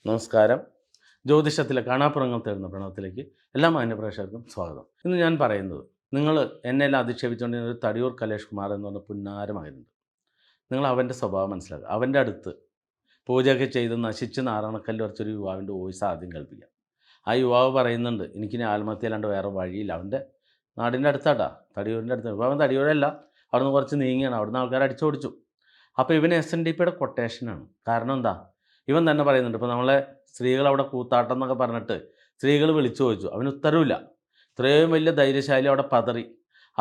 നമസ്കാരം. ജ്യോതിഷത്തിലെ കാണാപ്പുറങ്ങൾ തേടുന്ന പ്രണവത്തിലേക്ക് എല്ലാ മാന്യപ്രേക്ഷകർക്കും സ്വാഗതം. ഇന്ന് ഞാൻ പറയുന്നത്, നിങ്ങൾ എന്നെല്ലാം അധിക്ഷേപിച്ചുകൊണ്ടിരുന്ന ഒരു തടിയൂർ കലേഷ് കുമാർ എന്ന് പറഞ്ഞ പുന്നാരമായിരുന്നു. നിങ്ങൾ അവൻ്റെ സ്വഭാവം മനസ്സിലാക്കുക. അവൻ്റെ അടുത്ത് പൂജയൊക്കെ ചെയ്ത് നശിച്ച് നാരായണക്കല്ല് വരച്ചൊരു യുവാവിൻ്റെ വോയിസ് ആദ്യം കേൾപ്പിക്കാം. ആ യുവാവ് പറയുന്നുണ്ട്, എനിക്കിനി ആത്മഹത്യ അല്ലാണ്ട് വേറെ വഴിയില്ല. അവൻ്റെ നാടിൻ്റെ അടുത്താട്ടാ, തടിയൂരിൻ്റെ അടുത്ത്. ഇപ്പോൾ അവൻ തടിയൂരല്ല, അവിടുന്ന് കുറച്ച് നീങ്ങിയാണ്. അവിടുന്ന് ആൾക്കാർ അടിച്ചോടിച്ചു. അപ്പോൾ ഇവന് SNDPയുടെ കൊട്ടേഷനാണ്. കാരണം എന്താ, ഇവൻ തന്നെ പറയുന്നുണ്ട്, ഇപ്പോൾ നമ്മളെ സ്ത്രീകൾ അവിടെ കൂത്താട്ടം എന്നൊക്കെ പറഞ്ഞിട്ട് സ്ത്രീകൾ വിളിച്ചു ചോദിച്ചു, അവന് ഉത്തരവില്ല. ഇത്രയും വലിയ ധൈര്യശാലി അവിടെ പതറി.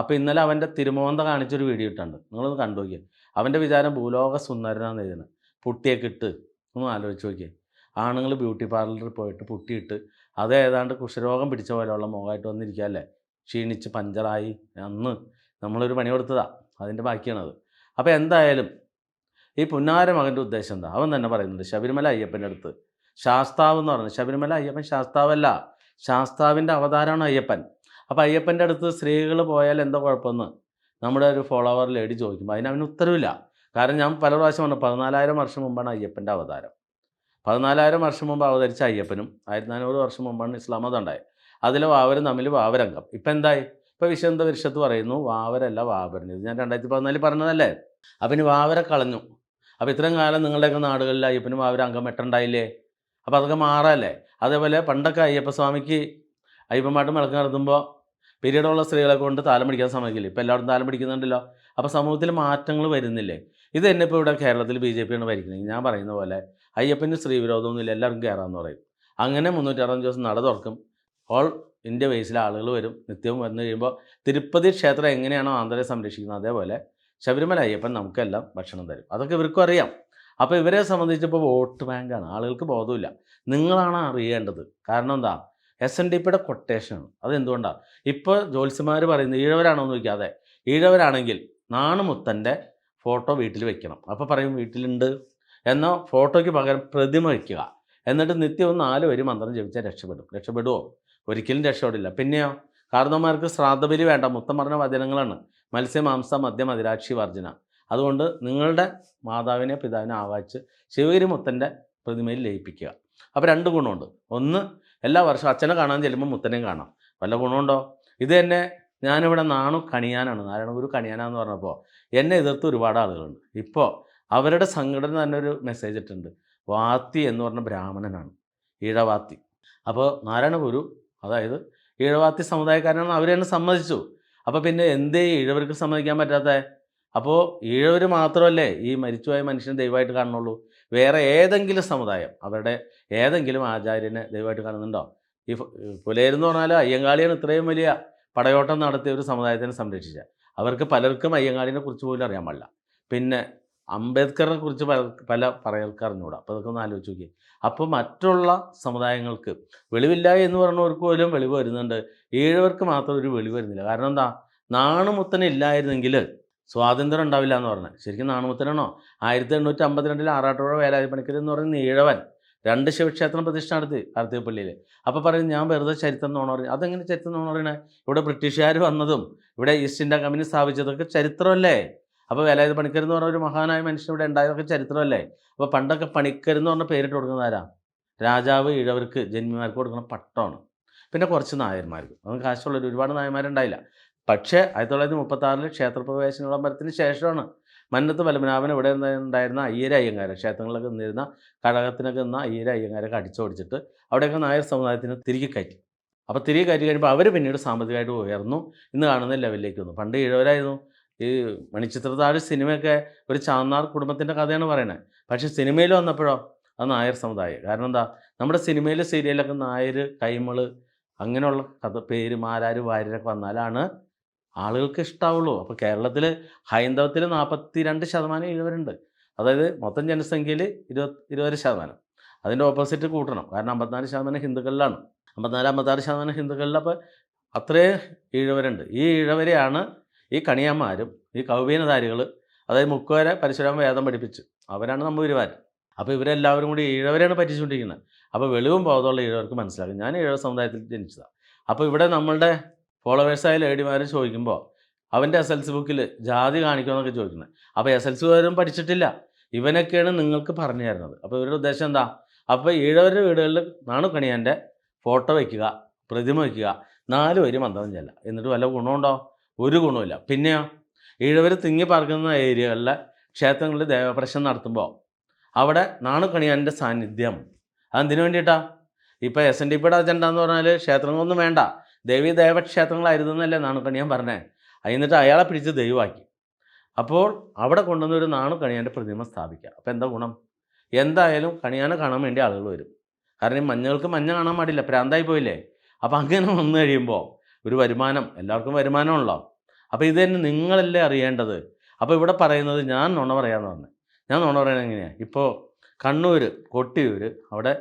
അപ്പോൾ ഇന്നലെ അവൻ്റെ തിരുമോന്ത കാണിച്ചൊരു വീഡിയോ ഇട്ടുണ്ട്, നിങ്ങളൊന്ന് കണ്ടു നോക്കിയേ. അവൻ്റെ വിചാരം ഭൂലോക സുന്ദരനാന്ന് എഴുതുന്നത്. പുട്ടിയൊക്കെ ഇട്ട് ഒന്ന് ആലോചിച്ച് നോക്കിയേ. ആണുങ്ങൾ ബ്യൂട്ടി പാർലറിൽ പോയിട്ട് പുട്ടിയിട്ട് അത് ഏതാണ്ട് കുഷ്ഠരോഗം പിടിച്ച പോലെയുള്ള മുഖമായിട്ട് വന്നിരിക്കുക അല്ലേ, ക്ഷീണിച്ച് പഞ്ചറായി. അന്ന് നമ്മളൊരു പണി കൊടുത്തതാണ്, അതിൻ്റെ ബാക്കിയാണത്. അപ്പോൾ എന്തായാലും ഈ പുന്നാര മകൻ്റെ ഉദ്ദേശം എന്താ, അവൻ തന്നെ പറയുന്നുണ്ട്. ശബരിമല അയ്യപ്പൻ്റെ അടുത്ത് ശാസ്താവ് എന്ന് പറയുന്നത്, ശബരിമല അയ്യപ്പൻ ശാസ്താവല്ല, ശാസ്താവിൻ്റെ അവതാരമാണ് അയ്യപ്പൻ. അപ്പോൾ അയ്യപ്പൻ്റെ അടുത്ത് സ്ത്രീകൾ പോയാൽ എന്താ കുഴപ്പമെന്ന് നമ്മുടെ ഒരു ഫോളോവർ ലേഡി ചോദിക്കുമ്പോൾ അതിന് ഉത്തരവില്ല. കാരണം ഞാൻ പല പ്രാവശ്യം പറഞ്ഞു, 14,000 വർഷം മുമ്പാണ് അയ്യപ്പൻ്റെ അവതാരം. 14,000 വർഷം മുമ്പ് അവതരിച്ച അയ്യപ്പനും 1400 വർഷം മുമ്പാണ് ഇസ്ലാം മതം ഉണ്ടായത്. അതിലെ വാവരും തമ്മിൽ വാവരംഗം. ഇപ്പം എന്തായി, ഇപ്പോൾ വിശുദ്ധ വിരുഷത്ത് പറയുന്നു വാവരല്ല വാവരൻ. ഇത് ഞാൻ 2014 പറഞ്ഞതല്ലേ. അപ്പം ഇനി വാവരെ കളഞ്ഞു. അപ്പോൾ ഇത്രയും കാലം നിങ്ങളുടെയൊക്കെ നാടുകളിൽ അയ്യപ്പനും വാവരും അംഗം വെട്ടുണ്ടായില്ലേ. അപ്പോൾ അതൊക്കെ മാറല്ലേ. അതേപോലെ പണ്ടൊക്കെ അയ്യപ്പസ്വാമിക്ക് അയ്യപ്പന്മാട്ട് വിളക്ക് നടത്തുമ്പോൾ പീരീഡുള്ള സ്ത്രീകളെ കൊണ്ട് താലം പിടിക്കാൻ സമ്മതിക്കില്ല. ഇപ്പോൾ എല്ലാവരും താലം പിടിക്കുന്നുണ്ടല്ലോ. അപ്പോൾ സമൂഹത്തിൽ മാറ്റങ്ങൾ വരുന്നില്ലേ. ഇത് തന്നെ ഇപ്പോൾ ഇവിടെ കേരളത്തിൽ BJP ആണ് ഭരിക്കുന്നത്. ഞാൻ പറയുന്ന പോലെ അയ്യപ്പന് സ്ത്രീ വിരോധമൊന്നുമില്ല, എല്ലാവർക്കും കയറാമെന്ന് പറയും. അങ്ങനെ 365 ദിവസം നട തുറക്കും. ഓൾ ഇന്ത്യ ബേസിലെ ആളുകൾ വരും. നിത്യവും വന്നു കഴിയുമ്പോൾ തിരുപ്പതി ക്ഷേത്രം എങ്ങനെയാണോ ആന്തരെ സംരക്ഷിക്കുന്നത്, അതേപോലെ ശബരിമല അയ്യപ്പൻ നമുക്കെല്ലാം ഭക്ഷണം തരും. അതൊക്കെ ഇവർക്കും അറിയാം. അപ്പോൾ ഇവരെ സംബന്ധിച്ചിപ്പോൾ വോട്ട് ബാങ്കാണ്, ആളുകൾക്ക് ബോധമില്ല. നിങ്ങളാണ് അറിയേണ്ടത്. കാരണം എന്താ, SNDPയുടെ കൊട്ടേഷനാണ്. അതെന്തുകൊണ്ടാണ്, ഇപ്പോൾ ജ്യോത്സ്യന്മാർ പറയുന്നത് ഈഴവരാണോ എന്ന് ചോദിക്കാതെ, ഈഴവരാണെങ്കിൽ നാണുമുത്തൻ്റെ ഫോട്ടോ വീട്ടിൽ വെക്കണം. അപ്പോൾ പറയും വീട്ടിലുണ്ട് എന്നോ, ഫോട്ടോയ്ക്ക് പകരം പ്രതിമ വയ്ക്കുക. എന്നിട്ട് നിത്യവും 4 വരി മന്ത്രം ജപിച്ചാൽ രക്ഷപ്പെടുമോ? ഒരിക്കലും രക്ഷപ്പെടില്ല. പിന്നെയോ, കാരണവന്മാർക്ക് ശ്രാദ്ധബലി വേണ്ട, മുത്തം പറഞ്ഞ വചനങ്ങളാണ്. മത്സ്യമാംസ മദ്യം മദിരാക്ഷി വർജന. അതുകൊണ്ട് നിങ്ങളുടെ മാതാവിനെ പിതാവിനെ ആവാഹിച്ച് ശിവഗിരി മുത്തൻ്റെ പ്രതിമയിൽ ലയിപ്പിക്കുക. അപ്പോൾ 2 ഗുണമുണ്ട്. ഒന്ന്, എല്ലാ വർഷവും അച്ഛനെ കാണാൻ ചെല്ലുമ്പോൾ മുത്തനെയും കാണാം. വല്ല ഗുണമുണ്ടോ? ഇത് തന്നെ ഞാനിവിടെ നാണു കണിയാനാണ്, നാരായണഗുരു കണിയാനാന്ന് പറഞ്ഞപ്പോൾ എന്നെ എതിർത്ത് ഒരുപാട് ആളുകളുണ്ട്. ഇപ്പോൾ അവരുടെ സംഘടന തന്നെ ഒരു മെസ്സേജ് ഇട്ടുണ്ട്. വാത്തി എന്ന് പറഞ്ഞ ബ്രാഹ്മണനാണ്, ഈഴവാത്തി. അപ്പോൾ നാരായണഗുരു അതായത് ഈഴവാത്തി സമുദായക്കാരനാണ്, അവർ തന്നെ സമ്മതിച്ചു. അപ്പോൾ പിന്നെ എന്തേ ഈഴവർക്ക് സമ്മതിക്കാൻ പറ്റാത്തത്? അപ്പോൾ ഈഴവർ മാത്രമല്ലേ ഈ മരിച്ചുപോയ മനുഷ്യനെ ദൈവമായിട്ട് കാണുന്നുള്ളൂ? വേറെ ഏതെങ്കിലും സമുദായം അവരുടെ ഏതെങ്കിലും ആചാര്യനെ ദൈവമായിട്ട് കാണുന്നുണ്ടോ? ഈ പുലയരെന്ന് പറഞ്ഞാൽ അയ്യങ്കാളിയാണ് ഇത്രയും വലിയ പടയോട്ടം നടത്തിയ ഒരു സമുദായത്തിനെ സംരക്ഷിച്ച. അവർക്ക് പലർക്കും അയ്യങ്കാളിനെ കുറിച്ച് പോലും അറിയാൻ പാടില്ല. പിന്നെ അംബേദ്കറിനെ കുറിച്ച് പല പറയൽക്ക് അറിഞ്ഞുകൂടാ. അപ്പോൾ അതൊക്കെ ഒന്ന് ആലോചിച്ച് നോക്കി. അപ്പോൾ മറ്റുള്ള സമുദായങ്ങൾക്ക് വെളിവില്ല എന്ന് പറഞ്ഞവർക്ക് പോലും വെളിവ് വരുന്നുണ്ട്, ഈഴവർക്ക് മാത്രം ഒരു വെളിവ് വരുന്നില്ല. കാരണം എന്താ, നാണുമുത്തനില്ലായിരുന്നെങ്കിൽ സ്വാതന്ത്ര്യം ഉണ്ടാവില്ല എന്ന് പറഞ്ഞത്. ശരിക്കും നാണുമുത്തനാണോ? 1852 ആറാട്ടുപുഴ വേലായുധ പണിക്കർ എന്ന് പറയുന്ന ഈഴവൻ 2 ശിവക്ഷേത്രം പ്രതിഷ്ഠ നടത്തി കാർത്തികപ്പള്ളിയിൽ. അപ്പോൾ പറയും ഞാൻ വെറുതെ ചരിത്രം നോണ പറഞ്ഞു. അതെങ്ങനെ ചരിത്രം നോണ പറയണേ? ഇവിടെ ബ്രിട്ടീഷുകാർ വന്നതും ഇവിടെ ഈസ്റ്റ് ഇന്ത്യ കമ്പനി സ്ഥാപിച്ചതൊക്കെ ചരിത്രമല്ലേ. അപ്പോൾ വേലായുധ പണിക്കർ എന്ന് പറഞ്ഞ ഒരു മഹാനായ മനുഷ്യൻ ഇവിടെ ഉണ്ടായതൊക്കെ ചരിത്രമല്ലേ. അപ്പോൾ പണ്ടൊക്കെ പണിക്കർ എന്ന് പറഞ്ഞ പേരിട്ട് കൊടുക്കുന്നത് ആരാ? രാജാവ് ഈഴവർക്ക് ജന്മിമാർക്ക് കൊടുക്കുന്ന പട്ടമാണ്. പിന്നെ കുറച്ച് നായന്മാർക്ക്, അത് കാശുള്ളൊരു ഒരുപാട് നായന്മാരുണ്ടായില്ല. പക്ഷേ 1936 ക്ഷേത്രപ്രവേശന വിളംബരത്തിന് ശേഷമാണ് മന്നത്ത് പത്മനാഭൻ ഇവിടെ ഉണ്ടായിരുന്ന അയ്യര അയ്യങ്കാരെ, ക്ഷേത്രങ്ങളിലൊക്കെ നിന്നിരുന്ന കഴകത്തിനൊക്കെ നിന്ന അയ്യര അയ്യങ്കാരൊക്കെ അടിച്ചോടിച്ചിട്ട് അവിടെയൊക്കെ നായർ സമുദായത്തിന് തിരികെ കയറ്റി. അപ്പോൾ തിരികെ കയറ്റി കഴിയുമ്പോൾ അവർ പിന്നീട് സാമ്പത്തികമായിട്ട് ഉയർന്നു, ഇന്ന് കാണുന്ന ലെവലിലേക്ക് വന്നു. പണ്ട് ഈഴവരായിരുന്നു. ഈ മണിച്ചിത്രത്താഴ് സിനിമയൊക്കെ ഒരു ചാന്നാർ കുടുംബത്തിൻ്റെ കഥയാണ് പറയുന്നത്. പക്ഷേ സിനിമയിൽ വന്നപ്പോഴോ അത് നായർ സമുദായം. കാരണം എന്താ, നമ്മുടെ സിനിമയിൽ സീരിയലൊക്കെ നായർ, കൈമള് അങ്ങനെയുള്ള കഥ പേര്, മാരാര്, വാര്യരൊക്കെ വന്നാലാണ് ആളുകൾക്ക് ഇഷ്ടാവുള്ളൂ. അപ്പോൾ കേരളത്തിൽ ഹൈന്ദവത്തിൽ 42% ഈഴവരുണ്ട്. അതായത് മൊത്തം ജനസംഖ്യയിൽ 20%. അതിൻ്റെ ഓപ്പോസിറ്റ് കൂട്ടണം. കാരണം 54% ഹിന്ദുക്കളിലാണ്. 54-56% ഹിന്ദുക്കളിൽ. അപ്പോൾ അത്രയും ഈഴവരുണ്ട്. ഈ ഈഴവരെയാണ് ഈ കണിയാന്മാരും ഈ കൗപീനധാരികൾ, അതായത് മുക്കുവരെ പരശുരാമ വേദം പഠിപ്പിച്ചു, അവരാണ് നമ്പൂതിരിമാർ. അപ്പോൾ ഇവരെല്ലാവരും കൂടി ഈഴവരെയാണ് പറ്റിച്ചുകൊണ്ടിരിക്കുന്നത്. അപ്പോൾ വെളിവും ബോധമുള്ള ഈഴവർക്ക് മനസ്സിലാക്കും, ഞാൻ ഈഴവ സമുദായത്തിൽ ജനിച്ചതാണ്. അപ്പോൾ ഇവിടെ നമ്മളുടെ ഫോളോവേഴ്സായ ലേഡിമാരും ചോദിക്കുമ്പോൾ അവൻ്റെ SLC ബുക്കിൽ ജാതി കാണിക്കുമെന്നൊക്കെ ചോദിക്കുന്നത്. അപ്പോൾ SLC കാരും പഠിച്ചിട്ടില്ല, ഇവനൊക്കെയാണ് നിങ്ങൾക്ക് പറഞ്ഞു തരുന്നത്. അപ്പോൾ ഇവരുടെ ഉദ്ദേശം എന്താ, അപ്പോൾ ഈഴവരുടെ വീടുകളിൽ നാണുക്കണിയാൻ്റെ ഫോട്ടോ വയ്ക്കുക, പ്രതിമ വയ്ക്കുക, 4 വരി മന്ത്രം ചെല്ലുക. എന്നിട്ട് വല്ല ഗുണമുണ്ടോ? ഒരു ഗുണവുമില്ല. പിന്നെയോ, ഈഴവർ തിങ്ങി പാർക്കുന്ന ഏരിയകളിലെ ക്ഷേത്രങ്ങളിൽ ദേവപ്രശ്നം നടത്തുമ്പോൾ അവിടെ നാണുക്കണിയാൻ്റെ സാന്നിധ്യം അതെന്തിനു വേണ്ടിയിട്ടാണ്? ഇപ്പോൾ SNDPയുടെ അജണ്ട എന്ന് പറഞ്ഞാൽ ക്ഷേത്രങ്ങളൊന്നും വേണ്ട, ദേവീ ദേവക്ഷേത്രങ്ങളായിരുന്നു എന്നല്ലേ നാണുക്കണിയാൻ പറഞ്ഞേ. എന്നിട്ട് അയാളെ പിടിച്ച് ദൈവമാക്കി. അപ്പോൾ അവിടെ കൊണ്ടുവന്ന് ഒരു നാണുക്കണിയാൻ്റെ പ്രതിമ സ്ഥാപിക്കുക. അപ്പോൾ എന്താ ഗുണം? എന്തായാലും കണിയാനെ കാണാൻ വേണ്ടി ആളുകൾ വരും. കാരണം ഈ മഞ്ഞൾക്ക് മഞ്ഞ കാണാൻ പാടില്ല, പ്രാന്തായി പോയില്ലേ. അപ്പോൾ അങ്ങനെ വന്നു കഴിയുമ്പോൾ ഒരു വരുമാനം, എല്ലാവർക്കും വരുമാനമുള്ളോ. അപ്പോൾ ഇത് തന്നെ നിങ്ങളല്ലേ അറിയേണ്ടത്. അപ്പോൾ ഇവിടെ പറയുന്നത് ഞാൻ നുണ പറയാമെന്ന് പറഞ്ഞു. ഞാൻ നുണ പറയുന്നത് എങ്ങനെയാണ്? ഇപ്പോൾ കണ്ണൂർ കൊട്ടിയൂർ അവിടെ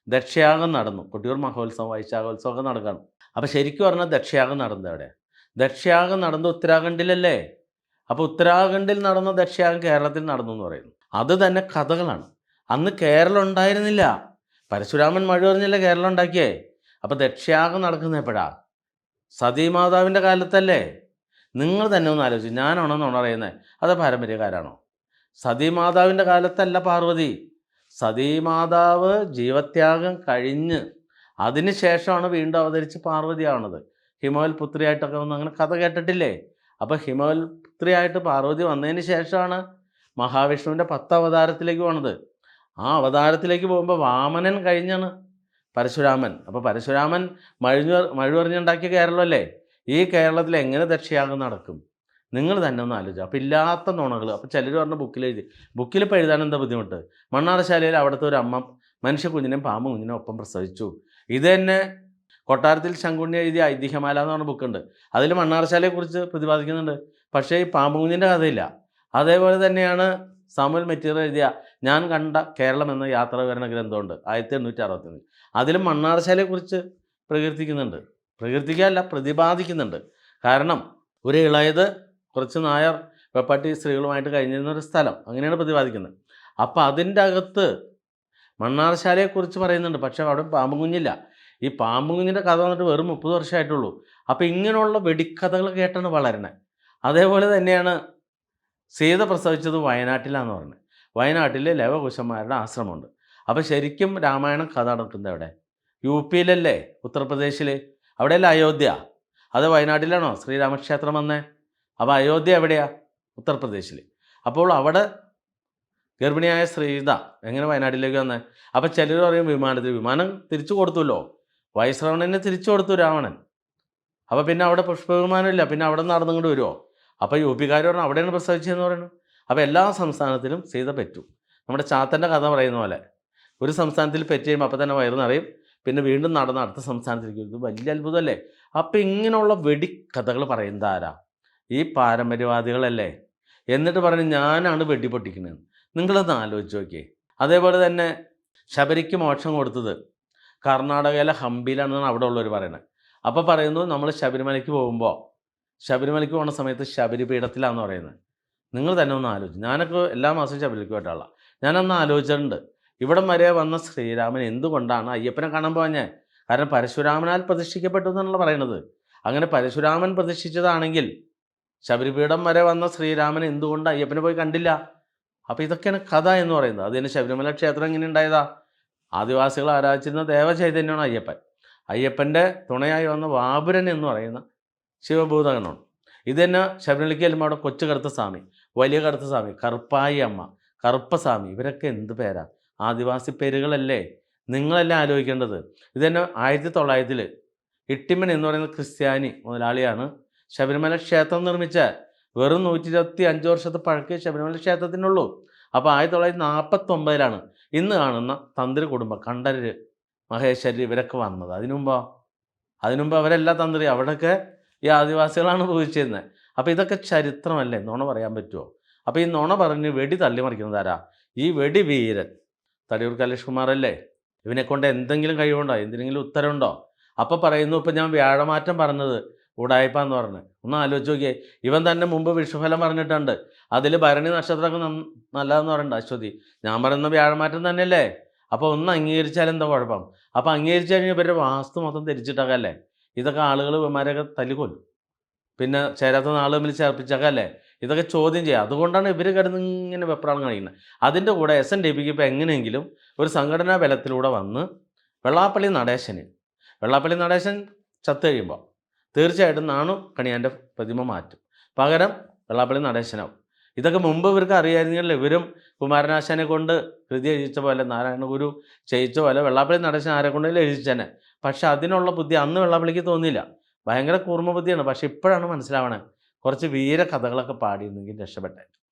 ദക്ഷയാഗം നടന്നു. കൊട്ടിയൂർ മഹോത്സവം, വൈശാഖോത്സവമൊക്കെ നടക്കണം. അപ്പോൾ ശരിക്കും പറഞ്ഞാൽ ദക്ഷയാഗം നടന്നത് എവിടെ? ദക്ഷയാഗം നടന്നത് ഉത്തരാഖണ്ഡിലല്ലേ. അപ്പോൾ ഉത്തരാഖണ്ഡിൽ നടന്ന ദക്ഷയാഗം കേരളത്തിൽ നടന്നു എന്ന് പറയുന്നു. അത് തന്നെ കഥകളാണ്. അന്ന് കേരളം ഉണ്ടായിരുന്നില്ല. പരശുരാമൻ മഴ പറഞ്ഞല്ലേ കേരളം ഉണ്ടാക്കിയേ. അപ്പോൾ ദക്ഷയാഗം നടക്കുന്നത് എപ്പോഴാണ്? സതീമാതാവിൻ്റെ കാലത്തല്ലേ. നിങ്ങൾ തന്നെ ഒന്ന് ആലോചിച്ചു. ഞാനാണോ നുണ പറയുന്നത്? അത് പാരമ്പര്യക്കാരാണോ? സതീമാതാവിൻ്റെ കാലത്തല്ല പാർവതി. സതീമാതാവ് ജീവത്യാഗം കഴിഞ്ഞ് അതിന് ശേഷമാണ് വീണ്ടും അവതരിച്ച് പാർവതിയാവുന്നത്. ഹിമവൽ പുത്രിയായിട്ടൊക്കെ വന്ന് അങ്ങനെ കഥ കേട്ടിട്ടില്ലേ? അപ്പോൾ ഹിമവൽ പുത്രിയായിട്ട് പാർവതി വന്നതിന് ശേഷമാണ് മഹാവിഷ്ണുവിൻ്റെ 10 അവതാരത്തിലേക്ക് പോണത്. ആ അവതാരത്തിലേക്ക് പോകുമ്പോൾ വാമനൻ കഴിഞ്ഞാണ് പരശുരാമൻ. അപ്പോൾ പരശുരാമൻ മഴുവറിഞ്ഞുണ്ടാക്കിയ കേരളമല്ലേ. ഈ കേരളത്തിൽ എങ്ങനെ ദക്ഷയാഗം നടക്കും? നിങ്ങൾ തന്നെ ഒന്ന് ആലോചിച്ചു. അപ്പോൾ ഇല്ലാത്ത നുണകൾ. അപ്പോൾ ചിലർ പറഞ്ഞ ബുക്കിൽ ഇപ്പോൾ എഴുതാൻ എന്താ ബുദ്ധിമുട്ട്? മണ്ണാറശാലയിൽ അവിടുത്തെ ഒരു അമ്മ മനുഷ്യ കുഞ്ഞിനെയും പാമ്പ് കുഞ്ഞിനെയും ഒപ്പം പ്രസവിച്ചു. ഇത് തന്നെ കൊട്ടാരത്തിൽ ശങ്കുണ്ണി എഴുതിയ ഐതിഹ്യമാല എന്ന് പറഞ്ഞ ബുക്കുണ്ട്. അതിൽ മണ്ണാറശാലയെക്കുറിച്ച് പ്രതിപാദിക്കുന്നുണ്ട്. പക്ഷേ ഈ പാമ്പ് കുഞ്ഞിൻ്റെ കഥയില്ല. അതേപോലെ തന്നെയാണ് സാമുവൽ മെറ്റീരിയൽ എഴുതിയ ഞാൻ കണ്ട കേരളം എന്ന യാത്രാവിവരണ ഗ്രന്ഥമുണ്ട് 1861. അതിലും മണ്ണാറശാലയെക്കുറിച്ച് പ്രതിപാദിക്കുന്നുണ്ട്. കാരണം ഒരു ഇളയത് കുറച്ച് നായർ വെപ്പാട്ടി സ്ത്രീകളുമായിട്ട് കഴിഞ്ഞിരുന്ന ഒരു സ്ഥലം, അങ്ങനെയാണ് പ്രതിപാദിക്കുന്നത്. അപ്പോൾ അതിൻ്റെ അകത്ത് മണ്ണാറശാലയെക്കുറിച്ച് പറയുന്നുണ്ട്. പക്ഷേ അവിടെ പാമ്പും കുഞ്ഞില്ല. ഈ പാമ്പും കുഞ്ഞിൻ്റെ കഥ വന്നിട്ട് വെറും 30 വർഷമായിട്ടുള്ളൂ. അപ്പോൾ ഇങ്ങനെയുള്ള വെടിക്കഥകൾ കേട്ടാണ് വളരണേ. അതേപോലെ തന്നെയാണ് സീത പ്രസവിച്ചത് വയനാട്ടിലാണെന്ന് പറഞ്ഞത്. വയനാട്ടിൽ ലവകുശന്മാരുടെ ആശ്രമമുണ്ട്. അപ്പോൾ ശരിക്കും രാമായണം കഥ നടക്കുന്നത് എവിടെ? UP-യിലല്ലേ, ഉത്തർപ്രദേശിൽ. അവിടെയല്ല അയോധ്യ. അത് വയനാട്ടിലാണോ ശ്രീരാമക്ഷേത്രം വന്നേ? അപ്പോൾ അയോധ്യ എവിടെയാണ്? ഉത്തർപ്രദേശിൽ. അപ്പോൾ അവിടെ ഗർഭിണിയായ സീത എങ്ങനെ വയനാട്ടിലേക്ക് വന്നേ? അപ്പോൾ ചിലർ പറയും വിമാനം തിരിച്ചു കൊടുത്തുല്ലോ. വൈശ്രവണനെ തിരിച്ചു കൊടുത്തു രാവണൻ. അപ്പോൾ പിന്നെ അവിടെ പുഷ്പവിമാനമില്ല, പിന്നെ അവിടെ നടന്നുകൊണ്ട് വരുമോ? അപ്പോൾ UP-കാർ പറഞ്ഞു അവിടെയാണ് പ്രസവിച്ചതെന്ന് പറയുന്നു. അപ്പോൾ എല്ലാ സംസ്ഥാനത്തിലും സീത പെറ്റു. നമ്മുടെ ചാത്തൻ്റെ കഥ പറയുന്ന പോലെ ഒരു സംസ്ഥാനത്തിൽ പെറ്റ് കഴിയുമ്പോൾ അപ്പോൾ തന്നെ വയറ് നിറയും, പിന്നെ വീണ്ടും നടന്ന് അടുത്ത സംസ്ഥാനത്തിലേക്ക്. ഇത് വലിയ അത്ഭുതമല്ലേ. അപ്പോൾ ഇങ്ങനെയുള്ള വെടിക്കഥകൾ പറയുന്നത് ആരാ? ഈ പാരമ്പര്യവാദികളല്ലേ. എന്നിട്ട് പറഞ്ഞു ഞാനാണ് വെടിപൊട്ടിക്കുന്നത്. നിങ്ങളൊന്ന് ആലോചിച്ച് നോക്കിയേ. അതേപോലെ തന്നെ ശബരിക്ക് മോക്ഷം കൊടുത്തത് കർണാടകയിലെ ഹംപിയിലാണെന്നാണ് അവിടെ ഉള്ളവർ പറയുന്നത്. അപ്പോൾ പറയുന്നു നമ്മൾ ശബരിമലയ്ക്ക് പോകുന്ന സമയത്ത് ശബരി പീഠത്തിലാണെന്ന് പറയുന്നത്. നിങ്ങൾ തന്നെ ഒന്ന് ആലോചിച്ചു. ഞാനൊക്കെ എല്ലാ മാസവും ശബരിമലയ്ക്ക് പോയിട്ടുള്ള ഞാനൊന്ന് ആലോചിച്ചിട്ടുണ്ട്. ഇവിടം വരെ വന്ന ശ്രീരാമൻ എന്തുകൊണ്ടാണ് അയ്യപ്പനെ കാണാൻ പോകാഞ്ഞത്? കാരണം പരശുരാമനാൽ പ്രതിഷ്ഠിക്കപ്പെട്ടു എന്നാണല്ലോ പറയുന്നത്. അങ്ങനെ പരശുരാമൻ പ്രതിഷ്ഠിച്ചതാണെങ്കിൽ ശബരിപീഠം വരെ വന്ന ശ്രീരാമൻ എന്തുകൊണ്ട് അയ്യപ്പനെ പോയി കണ്ടില്ല? അപ്പോൾ ഇതൊക്കെയാണ് കഥ എന്ന് പറയുന്നത്. അതിന് ശബരിമല ക്ഷേത്രം എങ്ങനെ ഉണ്ടായതാ? ആദിവാസികൾ ആരാധിച്ചിരുന്ന ദേവചൈതന്യമാണ് അയ്യപ്പൻ്റെ തുണയായി വന്ന വാപുരൻ എന്ന് പറയുന്ന ശിവഭൂതഗണമാണ്. ഇത് തന്നെ ശബരിമലയ്ക്ക് ചെല്ലുമ്പോൾ അവിടെ കൊച്ചു കറുത്തസ്വാമി, വലിയ കറുത്തസ്വാമി, കറുപ്പായി അമ്മ, കറുപ്പസ്വാമി, ഇവരൊക്കെ എന്ത് പേരാ? ആദിവാസി പേരുകളല്ലേ. നിങ്ങളല്ലേ ആലോചിക്കേണ്ടത്. ഇത് തന്നെ 1900 ഇട്ടിമൻ എന്ന് പറയുന്ന ക്രിസ്ത്യാനി മുതലാളിയാണ് ശബരിമല ക്ഷേത്രം നിർമ്മിച്ച. വെറും 125 വർഷത്തെ പഴക്കേ ശബരിമല ക്ഷേത്രത്തിനുള്ളൂ. അപ്പോൾ 1949 ഇന്ന് കാണുന്ന തന്ത്രി കുടുംബം കണ്ഠരര്, മഹേശ്വരി ഇവരൊക്കെ വന്നത്. അതിനുമുമ്പ് അവരെല്ലാം തന്ത്രി, അവിടെയൊക്കെ ഈ ആദിവാസികളാണ് പൂജിച്ചിരുന്നത്. അപ്പോൾ ഇതൊക്കെ ചരിത്രമല്ലേ, നുണ പറയാൻ പറ്റുമോ? അപ്പോൾ ഈ നുണ പറഞ്ഞ് വെടി തള്ളിമറിക്കുന്നത് ആരാ? ഈ വെടി വീരൻ തടിയൂർ കലേഷ് കുമാറല്ലേ. ഇവനെക്കൊണ്ട് എന്തെങ്കിലും കഴിവുണ്ടോ? എന്തിനെങ്കിലും ഉത്തരവുണ്ടോ? അപ്പോൾ പറയുന്നു ഇപ്പം ഞാൻ വ്യാഴമാറ്റം പറഞ്ഞത് ഉടായ്പാന്ന് പറഞ്ഞ്. ഒന്ന് ആലോചിച്ച് നോക്കിയേ. ഇവൻ തന്നെ മുമ്പ് വിഷുഫലം പറഞ്ഞിട്ടുണ്ട്. അതിൽ ഭരണി നക്ഷത്രമൊക്കെ നല്ലതെന്ന് പറയുന്നുണ്ട് അശ്വതി. ഞാൻ പറയുന്ന വ്യാഴമാറ്റം തന്നെയല്ലേ. അപ്പോൾ ഒന്ന് അംഗീകരിച്ചാൽ എന്താ കുഴപ്പം? അപ്പോൾ അംഗീകരിച്ച് കഴിഞ്ഞാൽ ഇവരുടെ വാസ്തു മൊത്തം തിരിച്ചിട്ടൊക്കെ. ഇതൊക്കെ ആളുകൾ ഇവന്മാരൊക്കെ തല്ലിക്കൊല്ലും. പിന്നെ ചേരാത്ത നാൾ തമ്മിൽ ചേർപ്പിച്ചൊക്കെ. ഇതൊക്കെ ചോദ്യം ചെയ്യുക. അതുകൊണ്ടാണ് ഇവർ കിടന്ന് ഇങ്ങനെ വെപ്രാളം കാണിക്കുന്നത്. അതിൻ്റെ കൂടെ SNDPക്ക് ഇപ്പോൾ എങ്ങനെയെങ്കിലും ഒരു സംഘടനാ ബലത്തിലൂടെ വന്ന് വെള്ളാപ്പള്ളി നടേശൻ ചത്തു കഴിയുമ്പോൾ തീർച്ചയായിട്ടും നാണു കണിയാൻ്റെ പ്രതിമ മാറ്റും. പകരം വെള്ളാപ്പള്ളി നടേശനാവും. ഇതൊക്കെ മുമ്പ് ഇവർക്ക് അറിയായിരുന്നെങ്കിൽ ഇവരും കുമാരനാശാനെ കൊണ്ട് കൃതി എഴുതിച്ച പോലെ, നാരായണ ഗുരു ചെയ്യിച്ച പോലെ വെള്ളാപ്പള്ളി നടേശൻ ആരെ കൊണ്ടെങ്കിലും എഴുതിച്ചേനെ. പക്ഷെ അതിനുള്ള ബുദ്ധി അന്ന് വെള്ളാപ്പള്ളിക്ക് തോന്നിയില്ല. ഭയങ്കര കൂർമ്മ ബുദ്ധിയാണ്. പക്ഷെ ഇപ്പോഴാണ് മനസ്സിലാവണേ, കുറച്ച് വീര കഥകളൊക്കെ പാടിയിരുന്നെങ്കിൽ രക്ഷപ്പെട്ടെ.